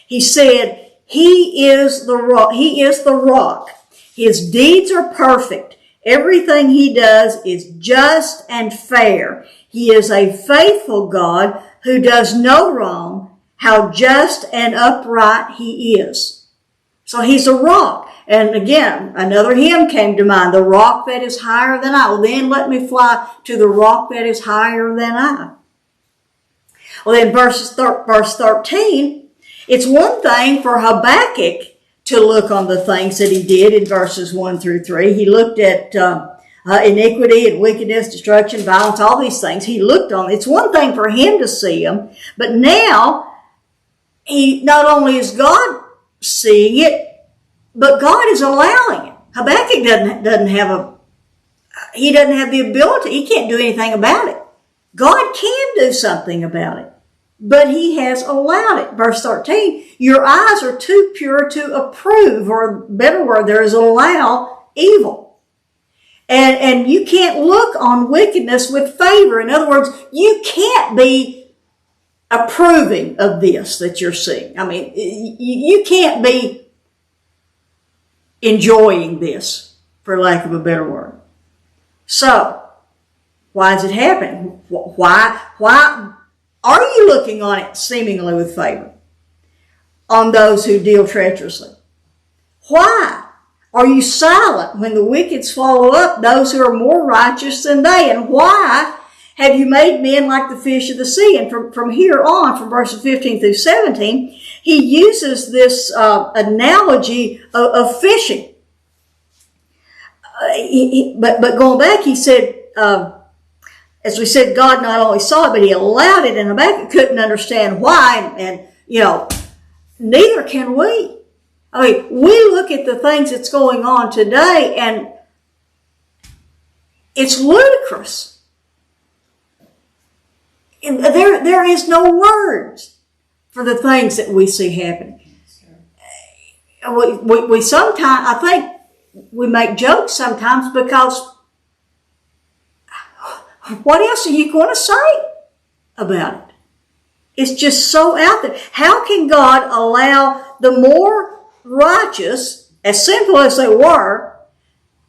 [SPEAKER 1] He said, He is the rock. He is the rock. His deeds are perfect. Everything He does is just and fair. He is a faithful God who does no wrong. How just and upright He is. So He's a rock. And again, another hymn came to mind, the rock that is higher than I. Well, then let me fly to the rock that is higher than I. Well, then verse 13, it's one thing for Habakkuk to look on the things that he did in verses 1 through 3. He looked at iniquity and wickedness, destruction, violence, all these things. He looked on. It's one thing for him to see them, but now he not only is God seeing it, but God is allowing it. Habakkuk doesn't have the ability. He can't do anything about it. God can do something about it, but He has allowed it. Verse 13, your eyes are too pure to approve, or a better word there is allow evil. And you can't look on wickedness with favor. In other words, you can't be approving of this that you're seeing. I mean, you can't be enjoying this, for lack of a better word. So, why is it happening? Why are you looking on it seemingly with favor? On those who deal treacherously? Why are you silent when the wicked swallow up those who are more righteous than they? And why have you made men like the fish of the sea? And from here on, from verses 15 through 17, he uses this analogy of fishing. But going back, he said, as we said, God not only saw it, but He allowed it, and Habakkuk couldn't understand why, and neither can we. I mean, we look at the things that's going on today, and it's ludicrous. There is no words for the things that we see happening. We sometimes, I think, we make jokes sometimes because what else are you going to say about it? It's just so out there. How can God allow the more righteous, as simple as they were,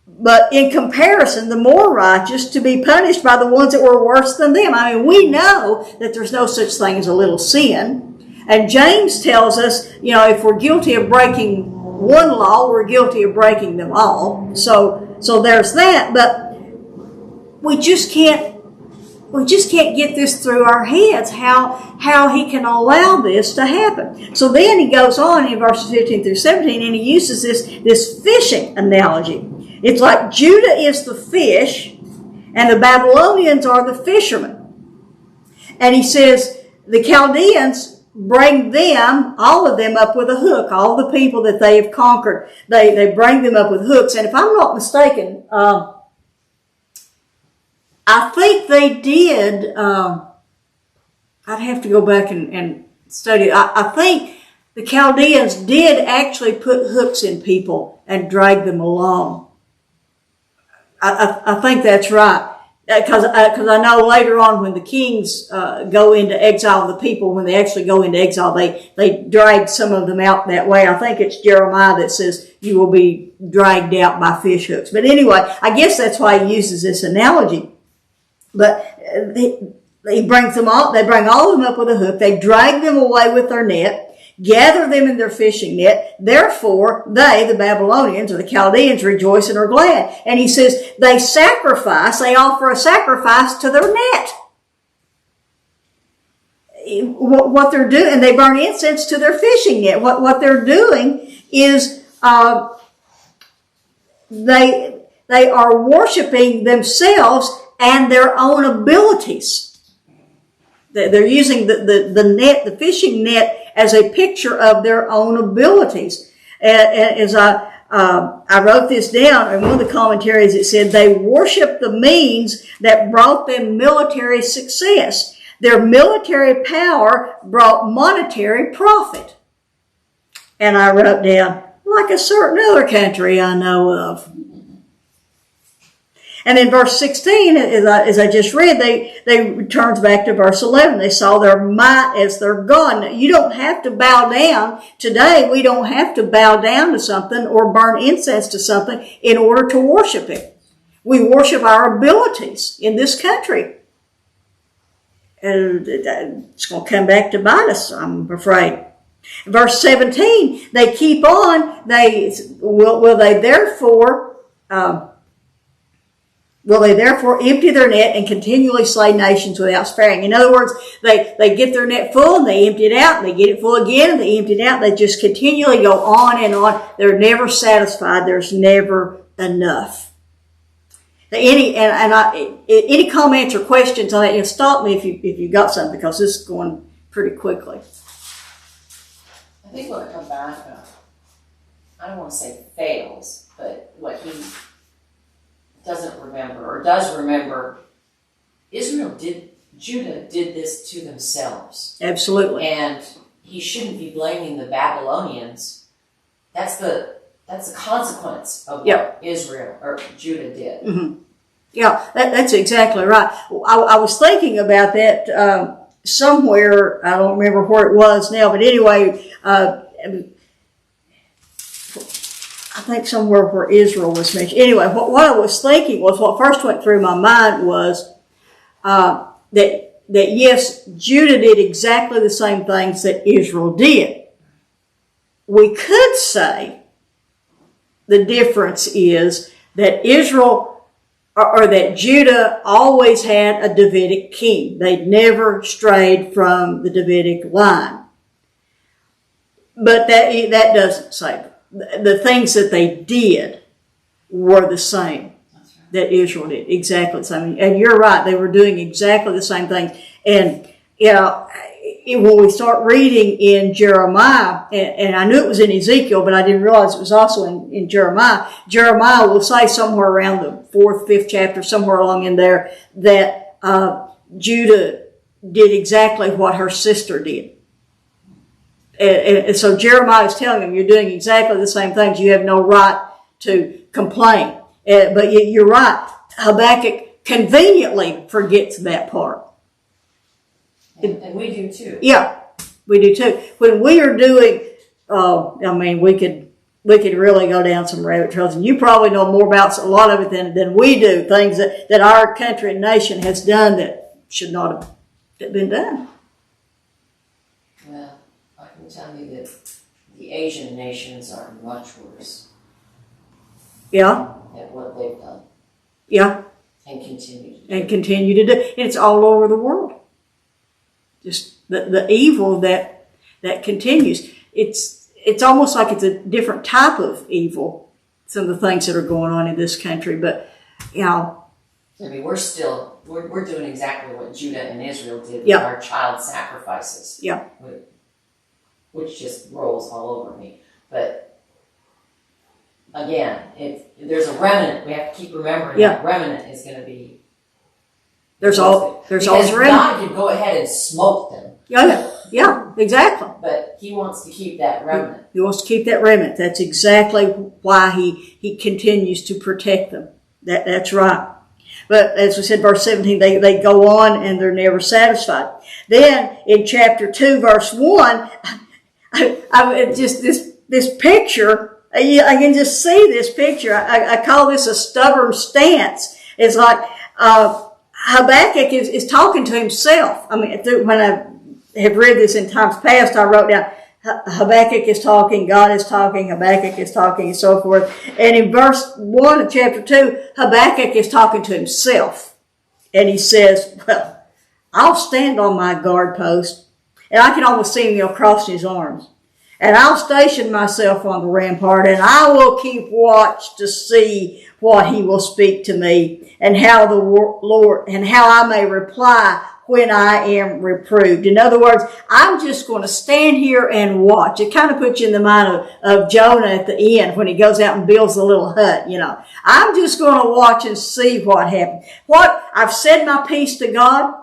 [SPEAKER 1] but in comparison, the more righteous to be punished by the ones that were worse than them? I mean, we know that there's no such thing as a little sin. And James tells us, if we're guilty of breaking one law, we're guilty of breaking them all. So there's that. But we just can't get this through our heads, how He can allow this to happen. So then he goes on in verses 15 through 17, and he uses this fishing analogy. It's like Judah is the fish, and the Babylonians are the fishermen. And he says the Chaldeans bring them, all of them, up with a hook. All the people that they have conquered, they bring them up with hooks. And if I'm not mistaken, I think they did, I'd have to go back and study it. I think the Chaldeans did actually put hooks in people and drag them along. I think that's right. Because I know later on when the kings go into exile, the people, when they actually go into exile, they drag some of them out that way. I think it's Jeremiah that says you will be dragged out by fish hooks. But anyway, I guess that's why he uses this analogy. But he brings them all, they bring all of them up with a hook, they drag them away with their net, gather them in their fishing net. Therefore, they, the Babylonians or the Chaldeans, rejoice and are glad. And he says they offer a sacrifice to their net. What they're doing, and they burn incense to their fishing net. What they're doing is they are worshiping themselves and their own abilities. They're using the net, the fishing net, as a picture of their own abilities. As I wrote this down in one of the commentaries, it said they worship the means that brought them military success. Their military power brought monetary profit. And I wrote down, like a certain other country I know of. And in verse 16, as I just read, they returns back to verse 11. They saw their might as their God. Now, you don't have to bow down. Today, we don't have to bow down to something or burn incense to something in order to worship it. We worship our abilities in this country. And it's going to come back to bite us, I'm afraid. Verse 17, they keep on. Will they therefore empty their net and continually slay nations without sparing? In other words, they get their net full and they empty it out, and they get it full again and they empty it out. They just continually go on and on. They're never satisfied. There's never enough. Any comments or questions on that? Stop me if you got something, because this is going pretty quickly.
[SPEAKER 3] I think what Habakkuk, I don't want to say fails, but what he doesn't remember, or does remember, Judah did this to themselves.
[SPEAKER 1] Absolutely.
[SPEAKER 3] And he shouldn't be blaming the Babylonians. That's the consequence of what Israel or Judah did.
[SPEAKER 1] Mm-hmm. Yeah, that's exactly right. I was thinking about that somewhere. I don't remember where it was now, but anyway, I think somewhere where Israel was mentioned. Anyway, what I was thinking was, what first went through my mind was that yes, Judah did exactly the same things that Israel did. We could say the difference is that Israel, or that Judah always had a Davidic king. They'd never strayed from the Davidic line. But that doesn't say. The things that they did were the same that Israel did. Exactly the same. And you're right, they were doing exactly the same things. And, when we start reading in Jeremiah, and I knew it was in Ezekiel, but I didn't realize it was also in Jeremiah. Jeremiah will say somewhere around the 4th, 5th chapter, somewhere along in there, that Judah did exactly what her sister did. And so Jeremiah is telling them, you're doing exactly the same things. You have no right to complain. But you're right. Habakkuk conveniently forgets that part.
[SPEAKER 3] And we do too.
[SPEAKER 1] Yeah, we do too. When we are doing, we could really go down some rabbit trails, and you probably know more about a lot of it than we do. Things that our country and nation has done that should not have been done.
[SPEAKER 3] Well, I can tell you that the Asian nations are much worse.
[SPEAKER 1] Yeah.
[SPEAKER 3] At what they've done.
[SPEAKER 1] Yeah.
[SPEAKER 3] And continue to do.
[SPEAKER 1] And continue to do. And it's all over the world. Just the evil that continues. It's almost like it's a different type of evil, some of the things that are going on in this country. But,
[SPEAKER 3] I mean, we're doing exactly what Judah and Israel did with
[SPEAKER 1] Yeah.
[SPEAKER 3] our child sacrifices.
[SPEAKER 1] Yeah.
[SPEAKER 3] Which just rolls all over me. But again, if there's a remnant, we have to keep remembering that remnant is going to be.
[SPEAKER 1] There's always a remnant.
[SPEAKER 3] God can go ahead and smoke them.
[SPEAKER 1] Yeah, exactly.
[SPEAKER 3] But he wants to keep that remnant.
[SPEAKER 1] He wants to keep that remnant. That's exactly why he continues to protect them. That's right. But as we said, verse 17, they go on and they're never satisfied. Then in chapter 2, verse 1, I just this picture, I can just see this picture. I call this a stubborn stance. It's like Habakkuk is talking to himself. I mean, when I have read this in times past, I wrote down Habakkuk is talking, God is talking, Habakkuk is talking, and so forth. And in verse 1 of chapter 2, Habakkuk is talking to himself. And he says, well, I'll stand on my guard post. And I can almost see him, crossing his arms. And I'll station myself on the rampart, and I will keep watch to see what he will speak to me, and how the Lord, and how I may reply when I am reproved. In other words, I'm just going to stand here and watch. It kind of puts you in the mind of Jonah at the end when he goes out and builds the little hut, I'm just going to watch and see what happens. I've said my piece to God.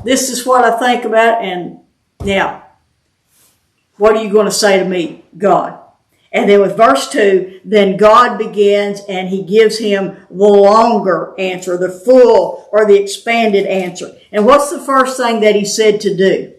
[SPEAKER 1] This is what I think about, and now, what are you going to say to me, God? And then with verse 2, then God begins and he gives him the longer answer, the full or the expanded answer. And what's the first thing that he said to do?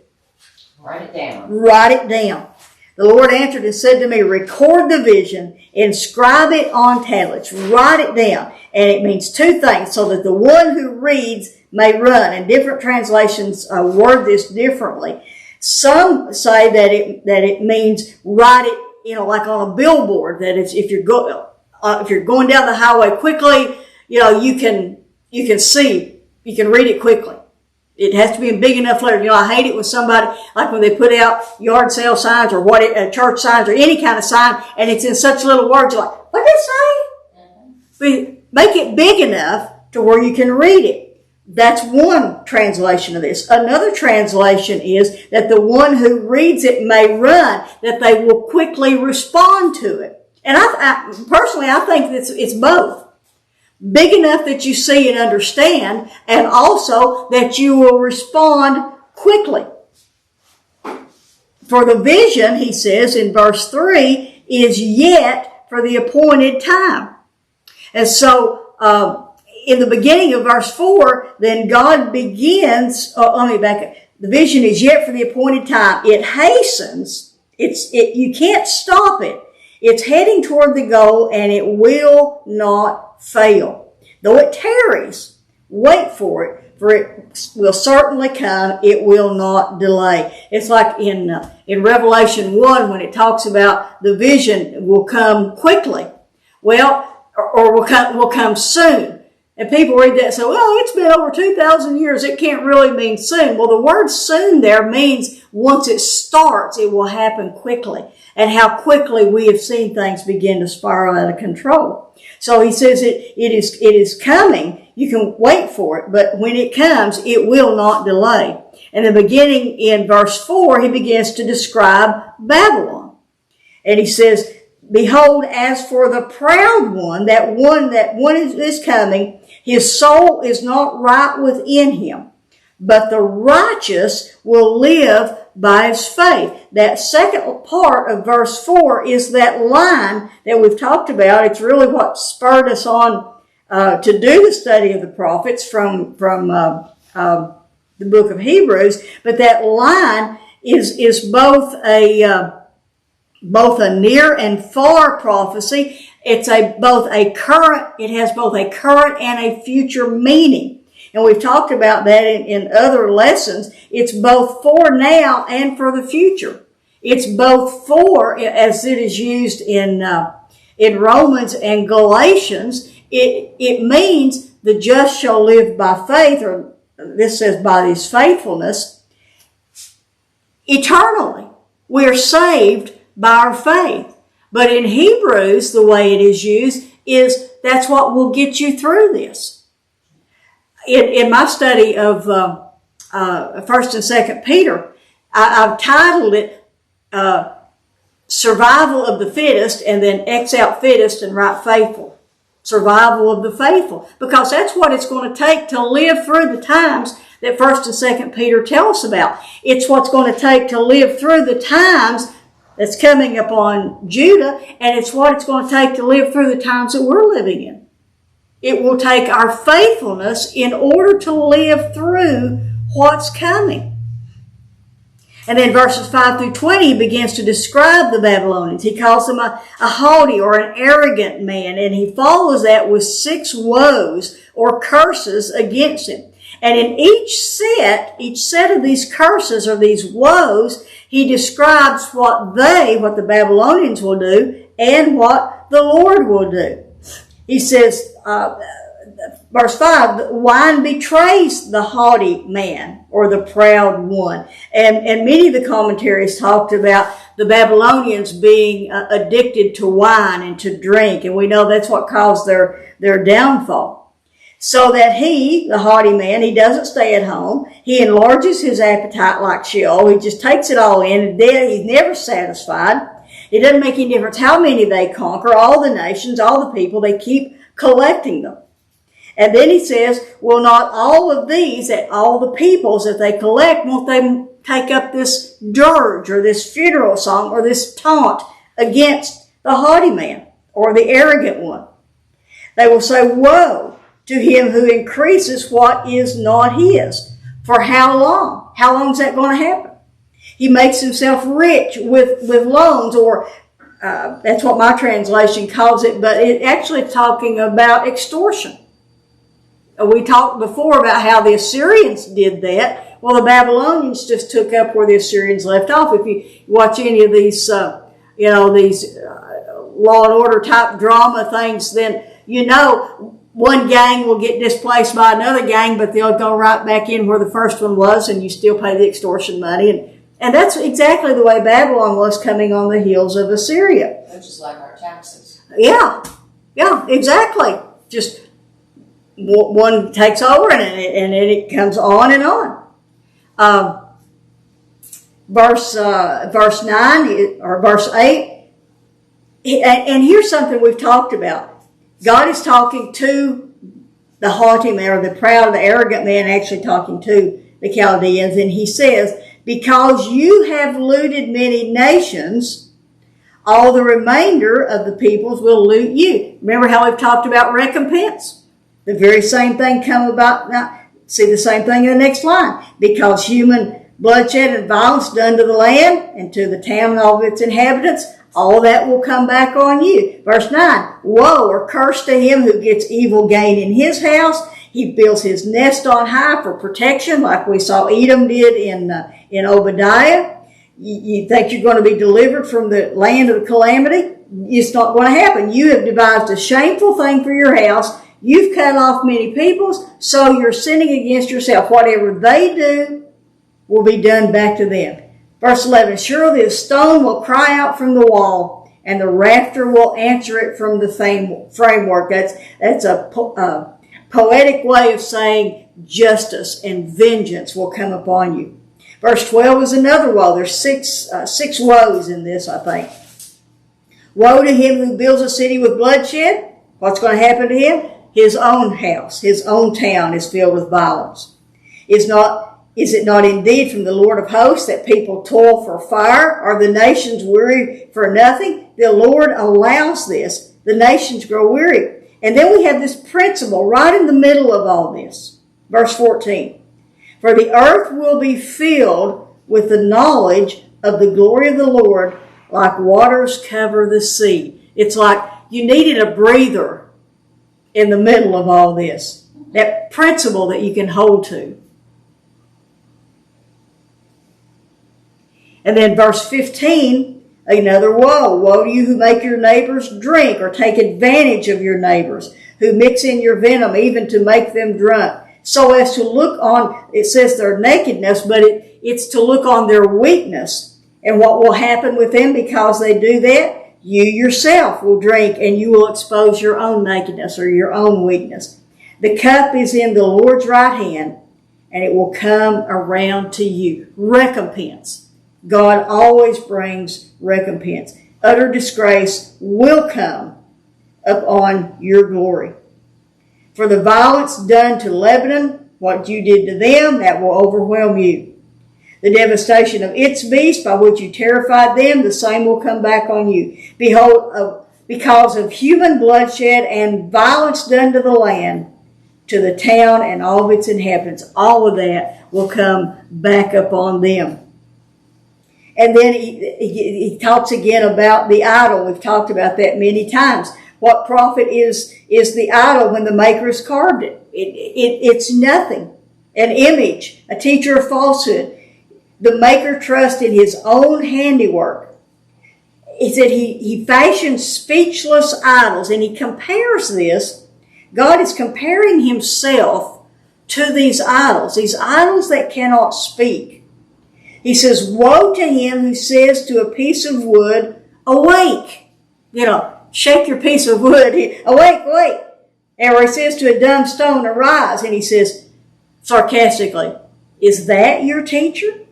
[SPEAKER 3] Write it down.
[SPEAKER 1] Write it down. The Lord answered and said to me, record the vision, inscribe it on tablets, write it down. And it means two things, so that the one who reads may run. And different translations word this differently. Some say that it means write it, like on a billboard. That if you're going down the highway quickly, you can see, you can read it quickly. It has to be in big enough letters. I hate it when somebody, like when they put out yard sale signs or church signs or any kind of sign, and it's in such little words. You're like, what did it say? But make it big enough to where you can read it. That's one translation of this. Another translation is that the one who reads it may run, that they will quickly respond to it. And I personally, I think it's both. Big enough that you see and understand, and also that you will respond quickly. For the vision, he says in verse 3, is yet for the appointed time. And so, in the beginning of verse 4, then God begins, let me back up. The vision is yet for the appointed time. It hastens. You can't stop it. It's heading toward the goal, and it will not fail. Though it tarries, wait for it will certainly come. It will not delay. It's like in Revelation 1 when it talks about the vision will come quickly. Well, or will come soon. And people read that and say, well, it's been over 2,000 years. It can't really mean soon. Well, the word soon there means once it starts, it will happen quickly. And how quickly we have seen things begin to spiral out of control. So he says it is coming. You can wait for it, but when it comes, it will not delay. And the beginning in verse 4, he begins to describe Babylon. And he says, behold, as for the proud one, that one is coming, his soul is not right within him, but the righteous will live by his faith. That second part of verse 4 is that line that we've talked about. It's really what spurred us on to do the study of the prophets from the book of Hebrews. But that line is both a near and far prophecy. It has both a current and a future meaning. And we've talked about that in other lessons. It's both for now and for the future. It's both for, as it is used in Romans and Galatians, it means the just shall live by faith, or this says by his faithfulness, eternally. We are saved by our faith. But in Hebrews, the way it is used is that's what will get you through this. In my study of 1st and 2nd Peter, I've titled it Survival of the Fittest, and then X out fittest and write faithful. Survival of the faithful. Because that's what it's going to take to live through the times that 1st and 2nd Peter tell us about. It's what's going to take to live through the times that's coming upon Judah, and it's what it's going to take to live through the times that we're living in. It will take our faithfulness in order to live through what's coming. And then verses 5 through 20 begins to describe the Babylonians. He calls them a haughty or an arrogant man, and he follows that with 6 woes or curses against him. And in each set of these curses or these woes, he describes what the Babylonians will do and what the Lord will do. He says, verse 5, wine betrays the haughty man or the proud one. And many of the commentaries talked about the Babylonians being addicted to wine and to drink. And we know that's what caused their downfall. So that he, the haughty man, he doesn't stay at home. He enlarges his appetite like Sheol. He just takes it all in. And then he's never satisfied. It doesn't make any difference how many they conquer, all the nations, all the people, they keep collecting them. And then he says, will not all of these, that all the peoples that they collect, won't they take up this dirge or this funeral song or this taunt against the haughty man or the arrogant one? They will say, woe to him who increases what is not his. For how long? How long is that going to happen? He makes himself rich with loans, or that's what my translation calls it, but it actually talking about extortion. We talked before about how the Assyrians did that. Well, the Babylonians just took up where the Assyrians left off. If you watch any of these, these Law and Order type drama things, then one gang will get displaced by another gang, but they'll go right back in where the first one was, and you still pay the extortion money. And that's exactly the way Babylon was coming on the heels of Assyria.
[SPEAKER 3] Which is like our taxes.
[SPEAKER 1] Yeah, exactly. Just one takes over, and it comes on and on. Verse 9 or verse 8, and here's something we've talked about. God is talking to the haughty man, or the proud, the arrogant man, actually talking to the Chaldeans, and he says, because you have looted many nations, all the remainder of the peoples will loot you. Remember how we've talked about recompense? The very same thing come about now. See the same thing in the next line. Because human bloodshed and violence done to the land and to the town and all of its inhabitants, all that will come back on you. Verse 9, woe or curse to him who gets evil gain in his house. He builds his nest on high for protection, like we saw Edom did in Obadiah. You think you're going to be delivered from the land of the calamity? It's not going to happen. You have devised a shameful thing for your house. You've cut off many peoples, so you're sinning against yourself. Whatever they do will be done back to them. Verse 11, surely the stone will cry out from the wall, and the rafter will answer it from the framework. That's a poetic way of saying justice and vengeance will come upon you. Verse 12 is another woe. There's six woes in this, I think. Woe to him who builds a city with bloodshed. What's going to happen to him? His own house, his own town is filled with violence. Is it not indeed from the Lord of hosts that people toil for fire? Are the nations weary for nothing? The Lord allows this. The nations grow weary. And then we have this principle right in the middle of all this. Verse 14. For the earth will be filled with the knowledge of the glory of the Lord, like waters cover the sea. It's like you needed a breather in the middle of all this. That principle that you can hold to. And then verse 15, another woe. Woe to you who make your neighbors drink or take advantage of your neighbors, who mix in your venom even to make them drunk. So as to look on, it says their nakedness, but it's to look on their weakness. And what will happen with them because they do that? You yourself will drink and you will expose your own nakedness or your own weakness. The cup is in the Lord's right hand, and it will come around to you. Recompense. God always brings recompense. Utter disgrace will come upon your glory. For the violence done to Lebanon, what you did to them, that will overwhelm you. The devastation of its beast by which you terrified them, the same will come back on you. Behold, because of human bloodshed and violence done to the land, to the town and all of its inhabitants, all of that will come back upon them. And then he talks again about the idol. We've talked about that many times. What profit is the idol when the maker has carved it? It's nothing. An image, a teacher of falsehood. The maker trusts in his own handiwork. He said he fashions speechless idols, and he compares this. God is comparing himself to these idols that cannot speak. He says, woe to him who says to a piece of wood, awake. Shake your piece of wood. Awake. Or he says to a dumb stone, arise. And he says, sarcastically, is that your teacher?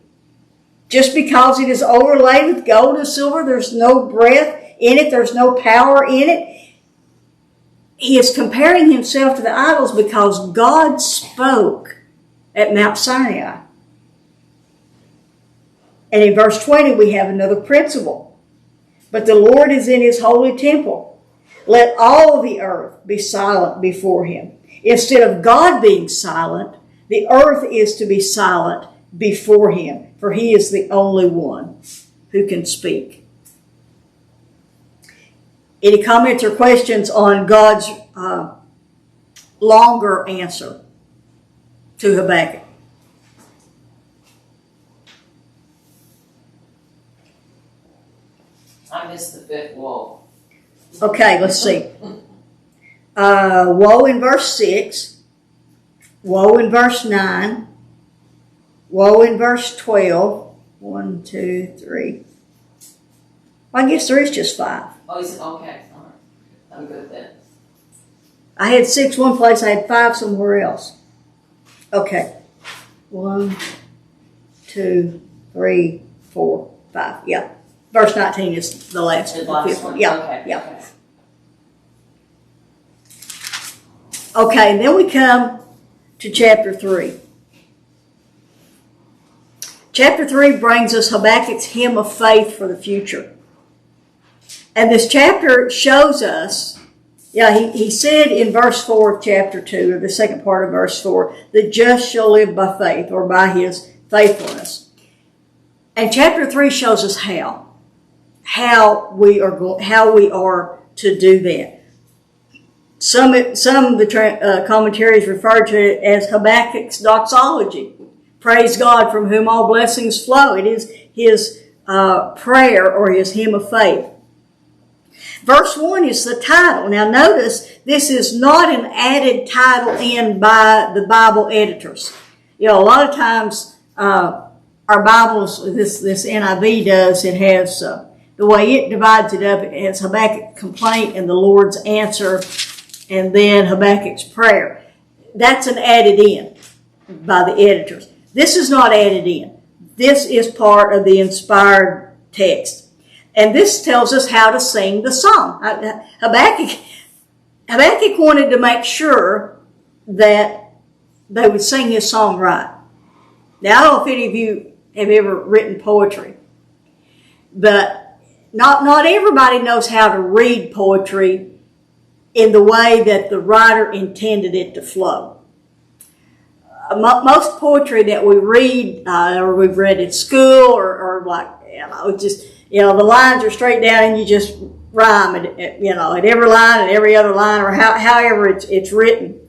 [SPEAKER 1] Just because it is overlaid with gold and silver, there's no breath in it, there's no power in it. he is comparing himself to the idols because God spoke at Mount Sinai. And in verse 20, we have another principle. But the Lord is in his holy temple. Let all the earth be silent before him. Instead of God being silent, the earth is to be silent before him, for he is the only one who can speak. Any comments or questions on God's longer answer to Habakkuk?
[SPEAKER 3] I missed the fifth woe.
[SPEAKER 1] Okay, let's see. Woe in verse 6. Woe in verse 9. Woe in verse 12. 1, 2, 3. Well, I guess there is just 5.
[SPEAKER 3] Oh, he's okay. All right. I'm good then.
[SPEAKER 1] I had 6 one place, I had 5 somewhere else. Okay. 1, 2, 3, 4, 5. Yeah. Verse 19 is the last
[SPEAKER 3] The
[SPEAKER 1] one.
[SPEAKER 3] last one?
[SPEAKER 1] Yeah.
[SPEAKER 3] Okay.
[SPEAKER 1] Yeah.
[SPEAKER 3] Okay.
[SPEAKER 1] Okay, and then we come to chapter 3. Chapter 3 brings us Habakkuk's hymn of faith for the future. And this chapter shows us, he said in verse 4 of chapter 2, or the second part of verse 4, the just shall live by faith, or by his faithfulness. And chapter 3 shows us how we are to do that. Some of the commentaries refer to it as Habakkuk's doxology. Praise God from whom all blessings flow. It is his prayer or his hymn of faith. Verse 1 is the title. Now notice, this is not an added title in by the Bible editors. A lot of times our Bibles, this NIV does, it has, the way it divides it up, it has Habakkuk's complaint and the Lord's answer, and then Habakkuk's prayer. That's an added in by the editors. This is not added in. This is part of the inspired text. And this tells us how to sing the song. Habakkuk wanted to make sure that they would sing his song right. Now, I don't know if any of you have ever written poetry, but not everybody knows how to read poetry in the way that the writer intended it to flow. Most poetry that we read, or we've read at school, or like, the lines are straight down and you just rhyme at every line and every other line, or however it's written.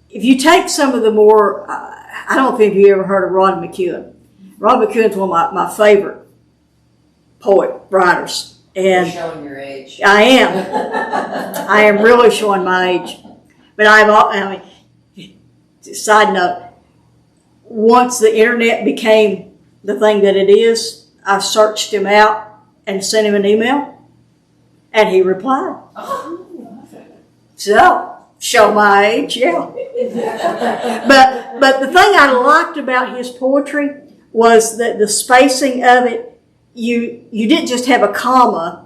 [SPEAKER 1] If you take some of the more, I don't think you ever heard of Rod McEwen. Rod McEwen's one of my favorite poet writers. And
[SPEAKER 3] you're showing your age.
[SPEAKER 1] I am. I am really showing my age. But side note, once the internet became the thing that it is, I searched him out and sent him an email, and he replied. So, show my age, yeah. But the thing I liked about his poetry was that the spacing of it, you didn't just have a comma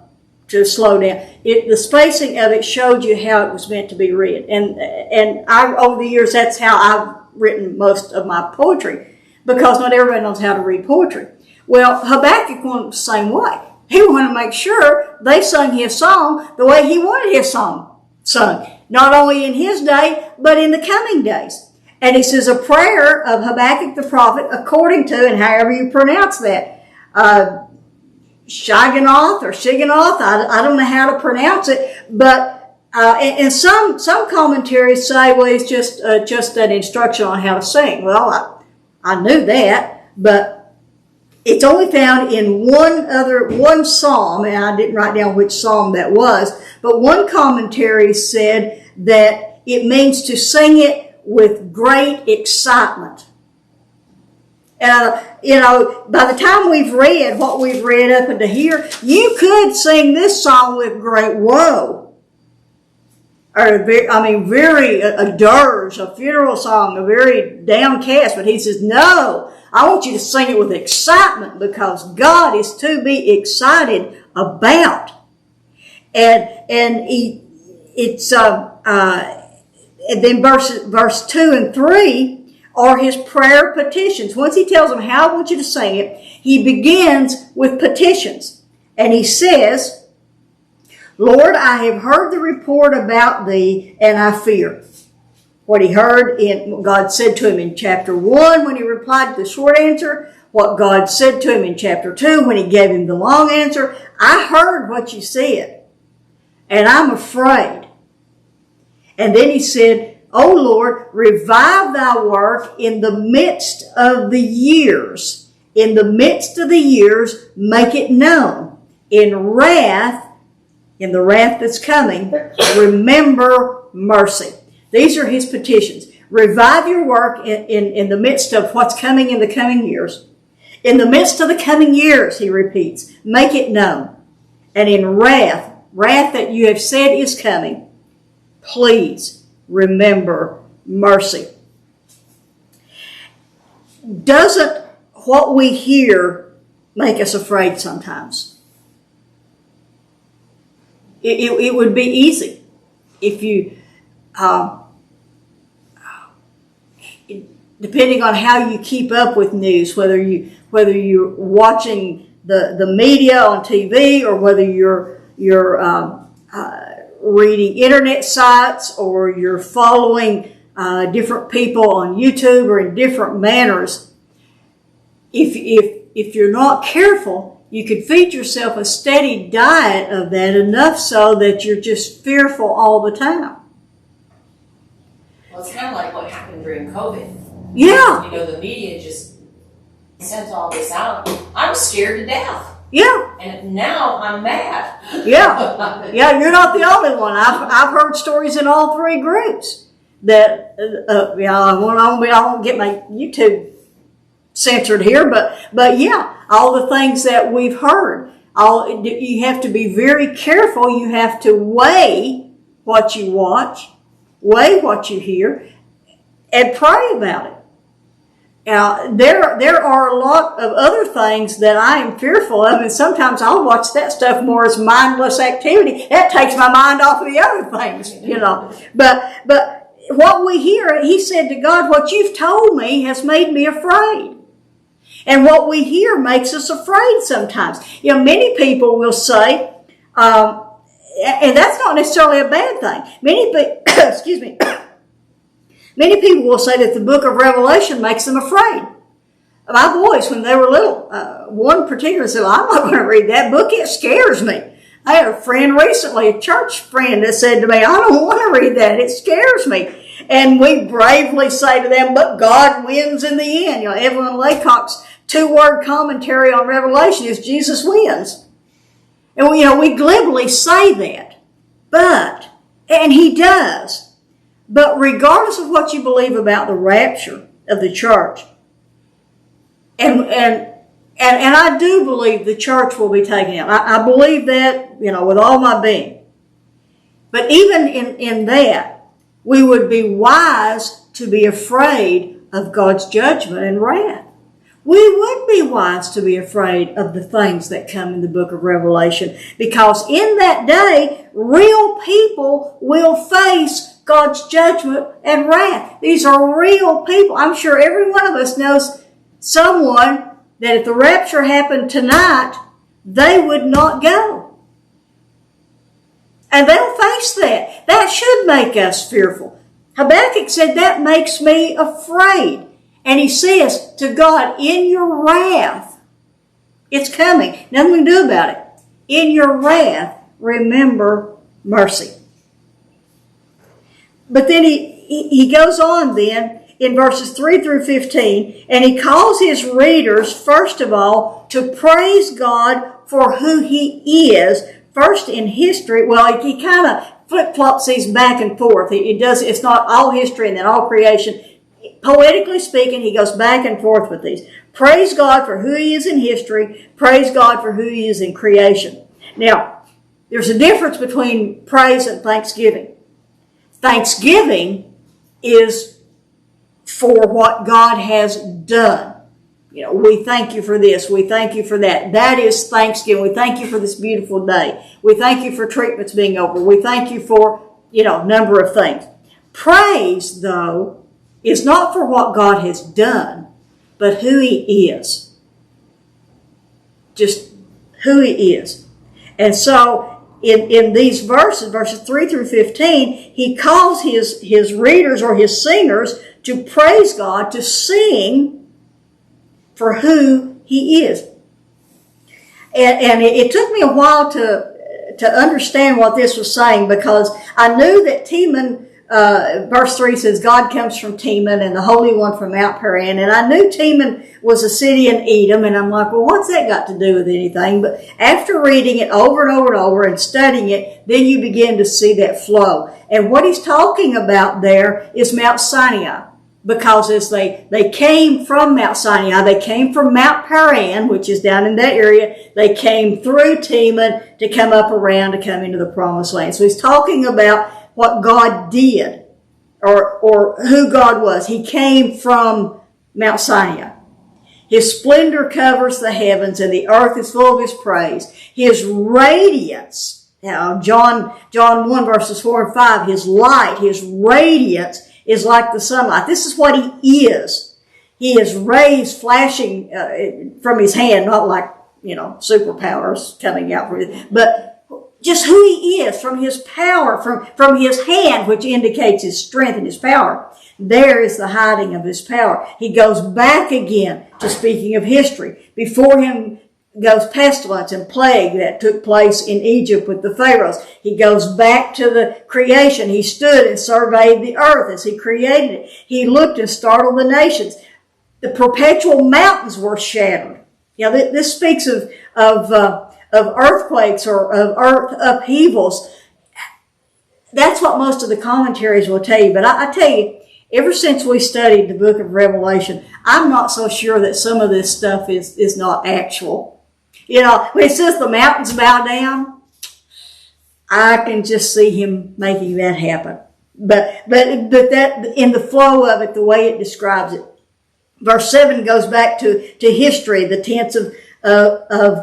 [SPEAKER 1] to slow down. The spacing of it showed you how it was meant to be read. And I, over the years, that's how I've written most of my poetry, because not everybody knows how to read poetry. Well, Habakkuk went the same way. He wanted to make sure they sung his song the way he wanted his song sung, not only in his day, but in the coming days. And he says a prayer of Habakkuk the prophet, according to, and however you pronounce that, Shiganoth or Shiganoth, I don't know how to pronounce it, but and some commentaries say, well, it's just an instruction on how to sing. Well, I knew that, but it's only found in one psalm, and I didn't write down which psalm that was, but one commentary said that it means to sing it with great excitement. By the time we've read what we've read up into here, you could sing this song with great woe. Or a dirge, a funeral song, a very downcast. But he says, no, I want you to sing it with excitement, because God is to be excited about. And and then verse 2 and 3 are his prayer petitions. Once he tells them how I want you to sing it, he begins with petitions. And he says, Lord, I have heard the report about thee, and I fear. What he heard God said to him in chapter 1 when he replied to the short answer, what God said to him in chapter 2 when he gave him the long answer. I heard what you said, and I'm afraid. And then he said, O Lord, revive thy work in the midst of the years. In the midst of the years, make it known. In the wrath that's coming, remember mercy. These are his petitions. Revive your work in the midst of what's coming in the coming years. In the midst of the coming years, he repeats, make it known. And in wrath that you have said is coming, please remember mercy. Doesn't what we hear make us afraid sometimes? It would be easy if you, depending on how you keep up with news, whether you're watching the media on TV or whether you're reading internet sites or you're following different people on YouTube or in different manners. If you're not careful, you could feed yourself a steady diet of that, enough so that you're just fearful all the time.
[SPEAKER 3] Well, it's kind of like what happened during COVID.
[SPEAKER 1] Yeah.
[SPEAKER 3] You know, the media just sent all this out. I'm scared to death.
[SPEAKER 1] Yeah.
[SPEAKER 3] And now I'm mad.
[SPEAKER 1] Yeah. Yeah, you're not the only one. I've heard stories in all three groups that, I won't get my YouTube censored here, but yeah, all the things that we've heard. You have to be very careful. You have to weigh what you watch, weigh what you hear, and pray about it. Now, there are a lot of other things that I am fearful of, and sometimes I'll watch that stuff more as mindless activity. That takes my mind off of the other things, But what we hear, he said to God, what you've told me has made me afraid. And what we hear makes us afraid sometimes. Many people will say, and that's not necessarily a bad thing. Many people will say that the book of Revelation makes them afraid. My boys, when they were little, one particular said, I'm not going to read that book. It scares me. I had a friend recently, a church friend, that said to me, I don't want to read that. It scares me. And we bravely say to them, but God wins in the end. Evelyn Laycock's 2-word commentary on Revelation is Jesus wins. And we glibly say that. And he does. But regardless of what you believe about the rapture of the church, and I do believe the church will be taken out. I believe that, with all my being. But even in that, we would be wise to be afraid of God's judgment and wrath. We would be wise to be afraid of the things that come in the book of Revelation, because in that day, real people will face God's judgment and wrath. These are real people. I'm sure every one of us knows someone that if the rapture happened tonight, they would not go. And they'll face that. That should make us fearful. Habakkuk said, that makes me afraid. And he says to God, in your wrath, it's coming. Nothing we can do about it. In your wrath, remember mercy. But then he goes on then in verses 3 through 15, and he calls his readers, first of all, to praise God for who he is. First in history, he kind of flip-flops these back and forth. It's not all history and then all creation. Poetically speaking, he goes back and forth with these. Praise God for who he is in history. Praise God for who he is in creation. Now, there's a difference between praise and thanksgiving. Thanksgiving is for what God has done. We thank you for this. We thank you for that. That is thanksgiving. We thank you for this beautiful day. We thank you for treatments being over. We thank you for number of things. Praise, though, is not for what God has done, but who He is. Just who He is. And so in these verses 3 through 15, He calls his readers or His singers to praise God, to sing for who He is. And it took me a while to understand what this was saying, because I knew that Teman, verse 3 says, God comes from Teman and the Holy One from Mount Paran. And I knew Teman was a city in Edom, and I'm like, well, what's that got to do with anything? But after reading it over and over and over and studying it, then you begin to see that flow. And what he's talking about there is Mount Sinai. Because as they came from Mount Sinai, they came from Mount Paran, which is down in that area. They came through Teman to come up around to come into the Promised Land. So he's talking about what God did, or who God was. He came from Mount Sinai. His splendor covers the heavens, and the earth is full of His praise. His radiance, John 1 verses 4 and 5, His light, His radiance is like the sunlight. This is what He is. He is rays flashing from His hand, not like, superpowers coming out from it, but just who He is, from His power, from His hand, which indicates His strength and His power. There is the hiding of His power. He goes back again to speaking of history. Before Him goes pestilence and plague that took place in Egypt with the Pharaohs. He goes back to the creation. He stood and surveyed the earth as He created it. He looked and startled the nations. The perpetual mountains were shattered. This speaks of earthquakes or of earth upheavals. That's what most of the commentaries will tell you. But I tell you, ever since we studied the book of Revelation, I'm not so sure that some of this stuff is not actual. When it says the mountains bow down, I can just see Him making that happen. But that, in the flow of it, the way it describes it. Verse 7 goes back to history, the tents of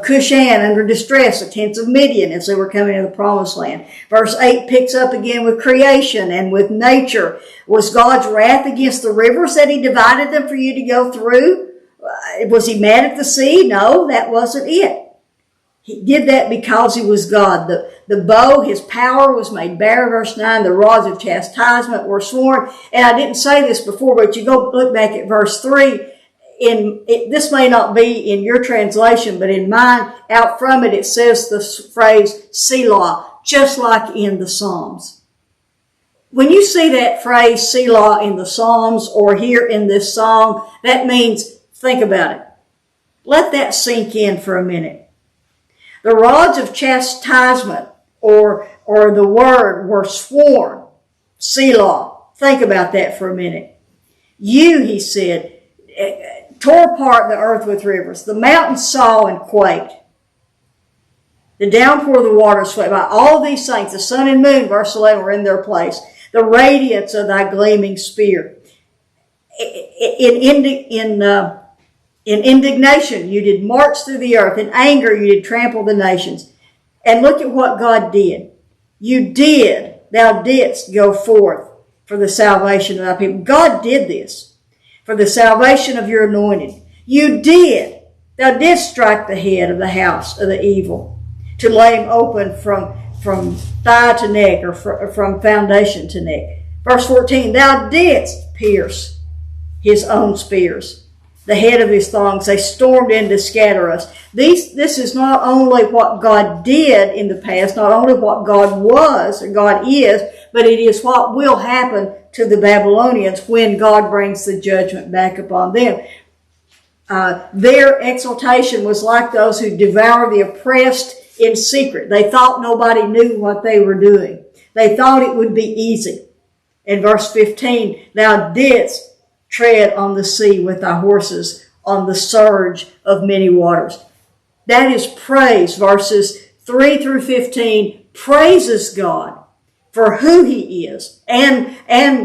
[SPEAKER 1] Cushan under distress, the tents of Midian as they were coming to the Promised Land. Verse 8 picks up again with creation and with nature. Was God's wrath against the rivers that He divided them for you to go through? Was He mad at the sea? No, that wasn't it. He did that because He was God. The bow, His power was made bare, verse 9. The rods of chastisement were sworn. And I didn't say this before, but you go look back at verse 3. This may not be in your translation, but in mine, out from it says the phrase Selah, just like in the Psalms. When you see that phrase Selah in the Psalms or here in this song, that means, think about it. Let that sink in for a minute. The rods of chastisement or the word were sworn. Selah. Think about that for a minute. You, He said, tore apart the earth with rivers. The mountains saw and quaked. The downpour of the waters swept by. All these things, the sun and moon, verse 11, were in their place. The radiance of Thy gleaming spear. In indignation, you did march through the earth. In anger, you did trample the nations. And look at what God did. Thou didst go forth for the salvation of Thy people. God did this for the salvation of Your anointed. Thou didst strike the head of the house of the evil, to lay him open from thigh to neck, or from foundation to neck. Verse 14, Thou didst pierce his own spears, the head of his thongs. They stormed in to scatter us. This is not only what God did in the past, not only what God was or God is, but it is what will happen to the Babylonians when God brings the judgment back upon them. Their exultation was like those who devour the oppressed in secret. They thought nobody knew what they were doing. They thought it would be easy. In verse 15, Thou didst tread on the sea with Thy horses, on the surge of many waters. That is praise. Verses 3 through 15 praises God for who He is, and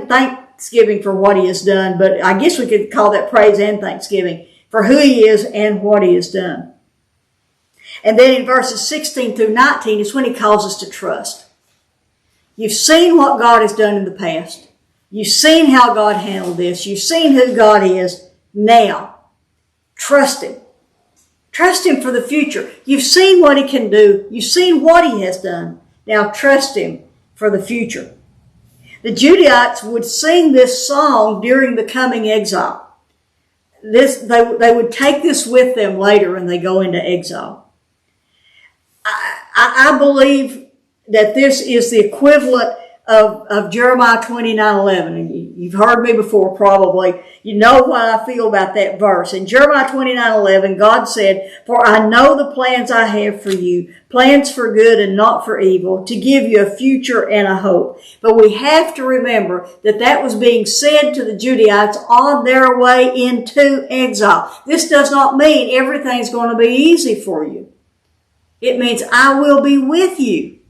[SPEAKER 1] thanksgiving for what He has done. But I guess we could call that praise and thanksgiving for who He is and what He has done. And then in verses 16 through 19 is when He calls us to trust. You've seen what God has done in the past. You've seen how God handled this. You've seen who God is. Now, trust Him. Trust Him for the future. You've seen what He can do. You've seen what He has done. Now trust Him for the future. The Judahites would sing this song during the coming exile. They would take this with them later when they go into exile. I believe that this is the equivalent of Jeremiah 29:11. And you've heard me before probably. You know what I feel about that verse. In Jeremiah 29:11, God said, "For I know the plans I have for you, plans for good and not for evil, to give you a future and a hope." But we have to remember that that was being said to the Judahites on their way into exile. This does not mean everything's going to be easy for you. It means I will be with you.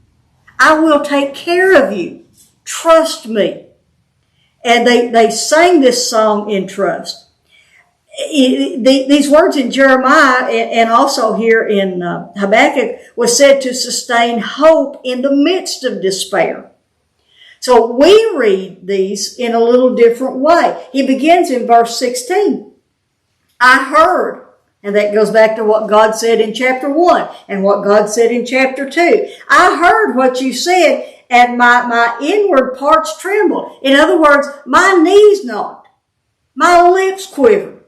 [SPEAKER 1] I will take care of you. Trust me. And they sang this song in trust. These words in Jeremiah and also here in Habakkuk was said to sustain hope in the midst of despair. So we read these in a little different way. He begins in verse 16. I heard. And that goes back to what God said in chapter 1 and what God said in chapter 2. I heard what you said, and my inward parts trembled. In other words, my knees knocked. My lips quivered.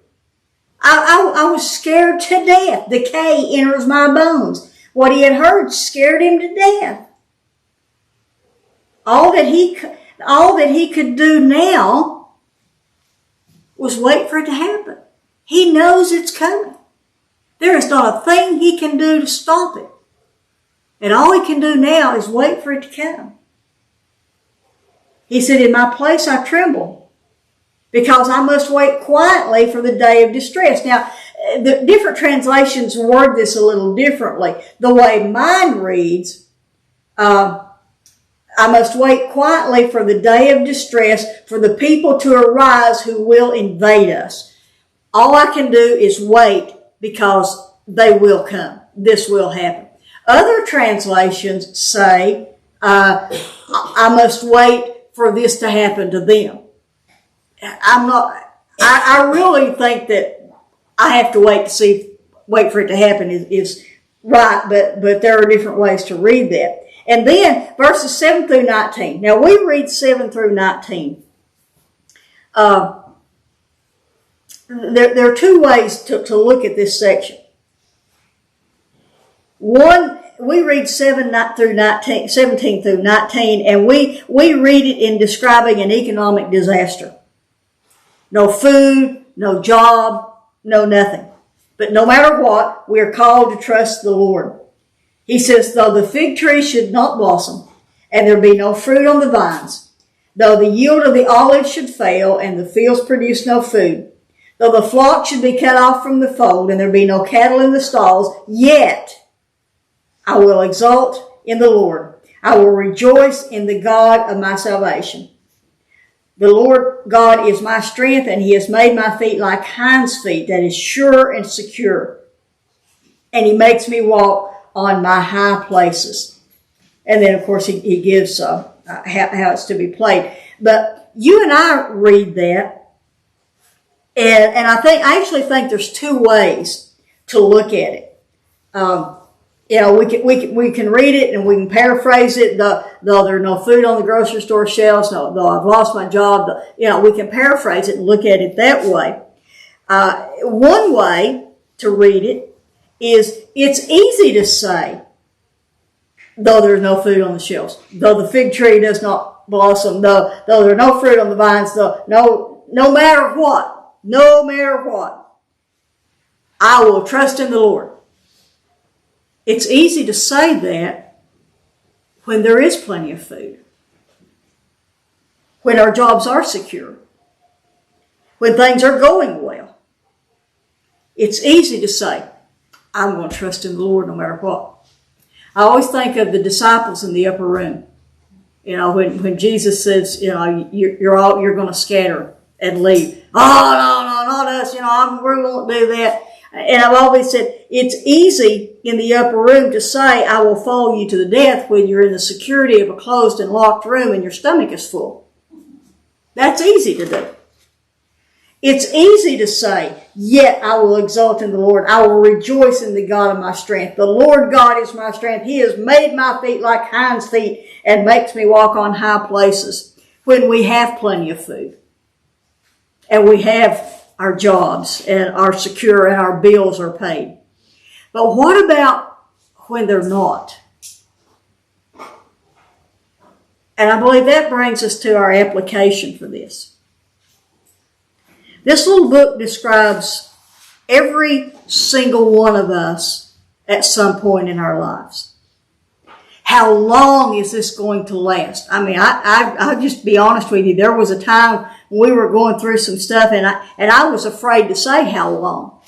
[SPEAKER 1] I was scared to death. Decay enters my bones. What he had heard scared him to death. All that he could do now was wait for it to happen. He knows it's coming. There is not a thing he can do to stop it. And all he can do now is wait for it to come. He said, in my place I tremble, because I must wait quietly for the day of distress. Now, the different translations word this a little differently. The way mine reads, I must wait quietly for the day of distress, for the people to arise who will invade us. All I can do is wait, because they will come. This will happen. Other translations say, I must wait for this to happen to them. I really think that I have to wait for it to happen is right, but there are different ways to read that. And then verses 7 through 19. Now we read 7 through 19. There are two ways to look at this section. One, we read 17 through 19, and we read it in describing an economic disaster. No food, no job, no nothing. But no matter what, we are called to trust the Lord. He says, though the fig tree should not blossom, and there be no fruit on the vines, though the yield of the olive should fail, and the fields produce no food, though the flock should be cut off from the fold, and there be no cattle in the stalls, yet I will exult in the Lord. I will rejoice in the God of my salvation. The Lord God is my strength, and he has made my feet like hinds' feet, that is sure and secure. And he makes me walk on my high places. And then, of course, he gives how it's to be played. But you and I read that, and I actually think there's two ways to look at it. We can read it and we can paraphrase it. Though there's no food on the grocery store shelves, though I've lost my job, we can paraphrase it and look at it that way. One way to read it is it's easy to say, though there's no food on the shelves, though the fig tree does not blossom, though there's no fruit on the vines, no matter what, I will trust in the Lord. It's easy to say that when there is plenty of food, when our jobs are secure, when things are going well. It's easy to say, I'm going to trust in the Lord no matter what. I always think of the disciples in the upper room. When Jesus says, you're going to scatter and leave. Oh, no, not us. We won't do that. And I've always said, it's easy in the upper room to say, I will follow you to the death when you're in the security of a closed and locked room and your stomach is full. That's easy to do. It's easy to say, yet I will exult in the Lord. I will rejoice in the God of my strength. The Lord God is my strength. He has made my feet like hinds' feet and makes me walk on high places. When we have plenty of food and we have our jobs and are secure and our bills are paid. But what about when they're not? And I believe that brings us to our application for this. This little book describes every single one of us at some point in our lives. How long is this going to last? I mean, I'll just be honest with you. There was a time when we were going through some stuff and I was afraid to say how long.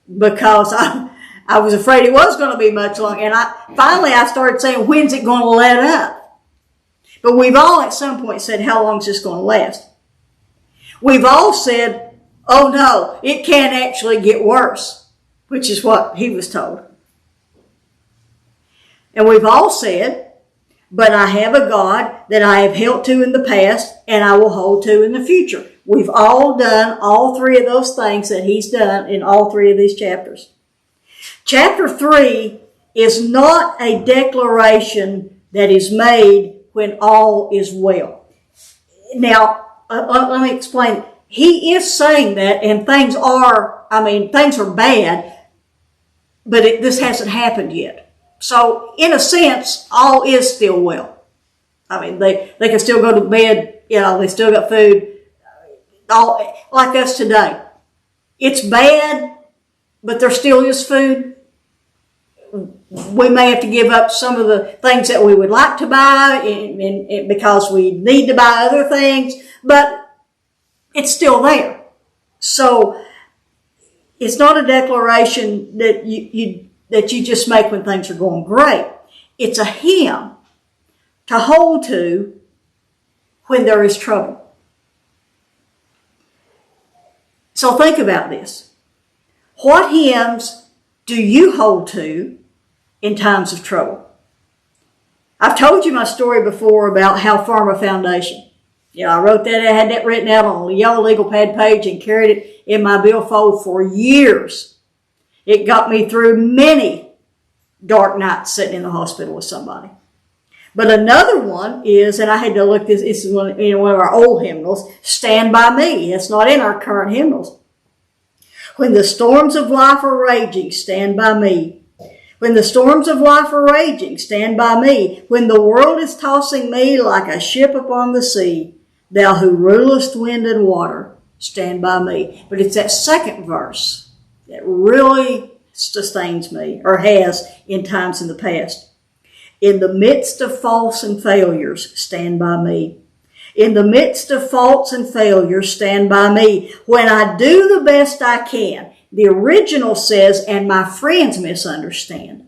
[SPEAKER 1] Because I was afraid it was going to be much longer. And finally I started saying, when's it going to let up? But we've all at some point said, how long is this going to last? We've all said, oh no, it can't actually get worse, which is what he was told. And we've all said, but I have a God that I have held to in the past and I will hold to in the future. We've all done all three of those things that he's done in all three of these chapters. Chapter 3 is not a declaration that is made when all is well. Now, let me explain. He is saying that, and things are bad, but this hasn't happened yet. So, in a sense, all is still well. I mean, they can still go to bed, they still got food, all like us today. It's bad, but there still is food. We may have to give up some of the things that we would like to buy because we need to buy other things, but it's still there. So it's not a declaration that you just make when things are going great. It's a hymn to hold to when there is trouble. So think about this. What hymns do you hold to in times of trouble? I've told you my story before about how Pharma Foundation. I wrote that, I had that written out on a yellow legal pad page and carried it in my billfold for years. It got me through many dark nights sitting in the hospital with somebody. But another one is, and I had to look this is one of our old hymnals, Stand By Me. It's not in our current hymnals. When the storms of life are raging, stand by me. When the storms of life are raging, stand by me. When the world is tossing me like a ship upon the sea, thou who rulest wind and water, stand by me. But it's that second verse that really sustains me, or has in times in the past. In the midst of faults and failures, stand by me. In the midst of faults and failures, stand by me. When I do the best I can. The original says, and my friends misunderstand.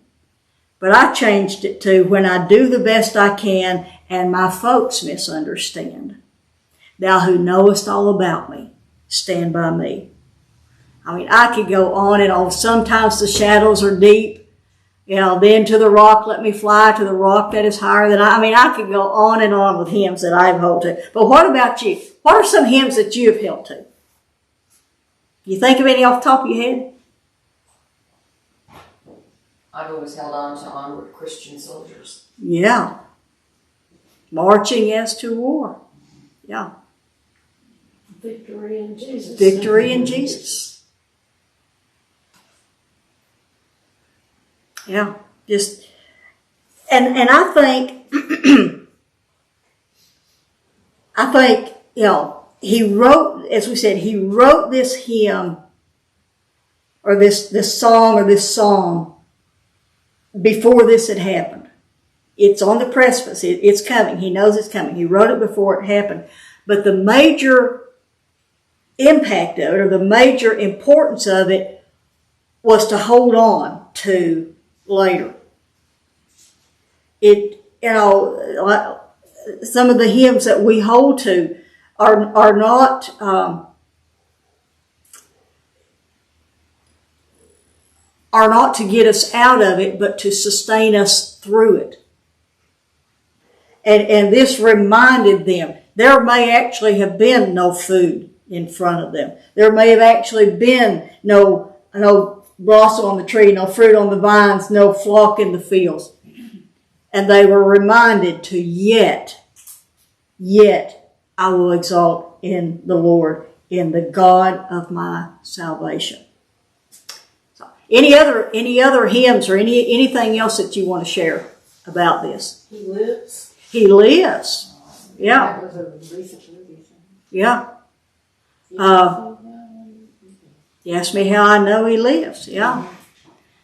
[SPEAKER 1] But I changed it to, when I do the best I can, and my folks misunderstand. Thou who knowest all about me, stand by me. I mean, I could go on and on. Sometimes the shadows are deep. Then to the rock, let me fly to the rock that is higher than I. I mean, I could go on and on with hymns that I've held to. But what about you? What are some hymns that you have held to? You think of any off the top of your head?
[SPEAKER 3] I've always held on to Onward Christian Soldiers.
[SPEAKER 1] Yeah. Marching as to war. Yeah.
[SPEAKER 4] Victory in Jesus.
[SPEAKER 1] Victory in Jesus. Yeah. Just, and I think, he wrote, as we said, he wrote this hymn or this song or this psalm before this had happened. It's on the precipice. It's coming. He knows it's coming. He wrote it before it happened. But the major impact of it, or the major importance of it, was to hold on to later. Some of the hymns that we hold to are not are not to get us out of it, but to sustain us through it. And this reminded them, there may actually have been no food in front of them. There may have actually been no blossom on the tree, no fruit on the vines, no flock in the fields. And they were reminded to yet I will exalt in the Lord, in the God of my salvation. So, any other hymns or anything else that you want to share about this?
[SPEAKER 2] He lives.
[SPEAKER 1] He lives. Yeah.
[SPEAKER 2] That was a recent movie.
[SPEAKER 1] Yeah. You asked me how I know he lives. Yeah.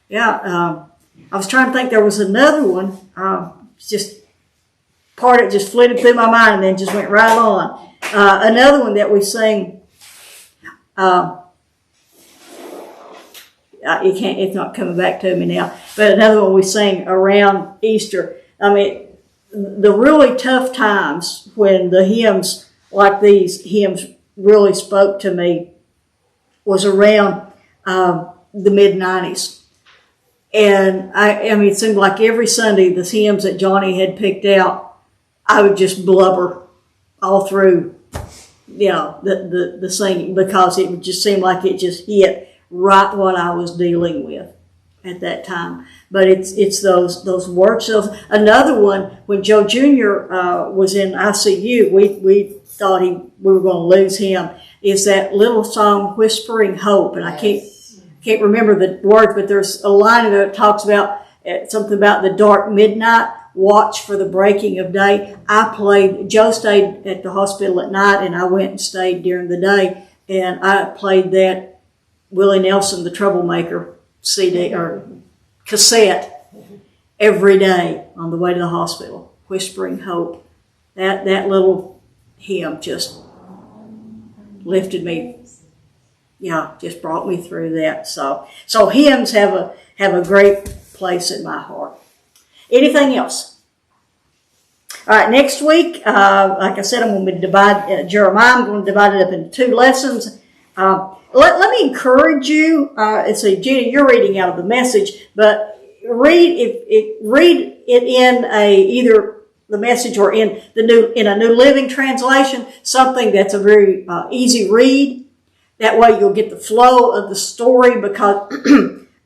[SPEAKER 1] Yeah. I was trying to think, there was another one. Just part of it just flitted through my mind and then just went right on. Another one that we sing, it's not coming back to me now, but another one we sing around Easter. I mean, the really tough times when the hymns like these hymns really spoke to me was around the mid-90s. And I mean, it seemed like every Sunday, the hymns that Johnny had picked out, I would just blubber all through, the singing, because it would just seem like it just hit right what I was dealing with at that time. But it's those words. Another one, when Joe Jr. Was in ICU, we thought we were going to lose him, is that little song, Whispering Hope. And I can't remember the words, but there's a line that talks about something about the dark midnight, watch for the breaking of day. Joe stayed at the hospital at night, and I went and stayed during the day, and I played that Willie Nelson, the Troublemaker CD or cassette every day on the way to the hospital. Whispering Hope. That little hymn just lifted me. Yeah, just brought me through that. So hymns have a great place in my heart. Anything else? All right, next week, like I said, I'm going to divide Jeremiah. I'm going to divide it up into 2 lessons. Let me encourage you. So Gina, you're reading out of the Message, but read it in either the Message or in a New Living Translation, something that's a very easy read. That way you'll get the flow of the story, because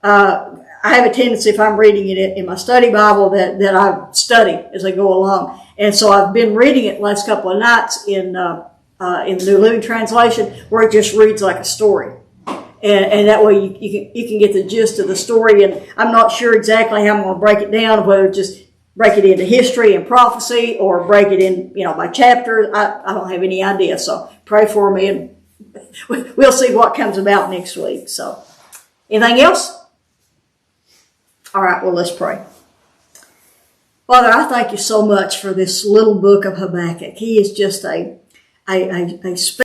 [SPEAKER 1] I have a tendency, if I'm reading it in my study Bible, that I study as I go along. And so I've been reading it the last couple of nights in the New Living Translation, where it just reads like a story. And that way you can get the gist of the story. And I'm not sure exactly how I'm going to break it down, whether just break it into history and prophecy or break it in, by chapters. I don't have any idea. So pray for me, and we'll see what comes about next week. So, anything else? All right, well, let's pray. Father, I thank you so much for this little book of Habakkuk. He is just a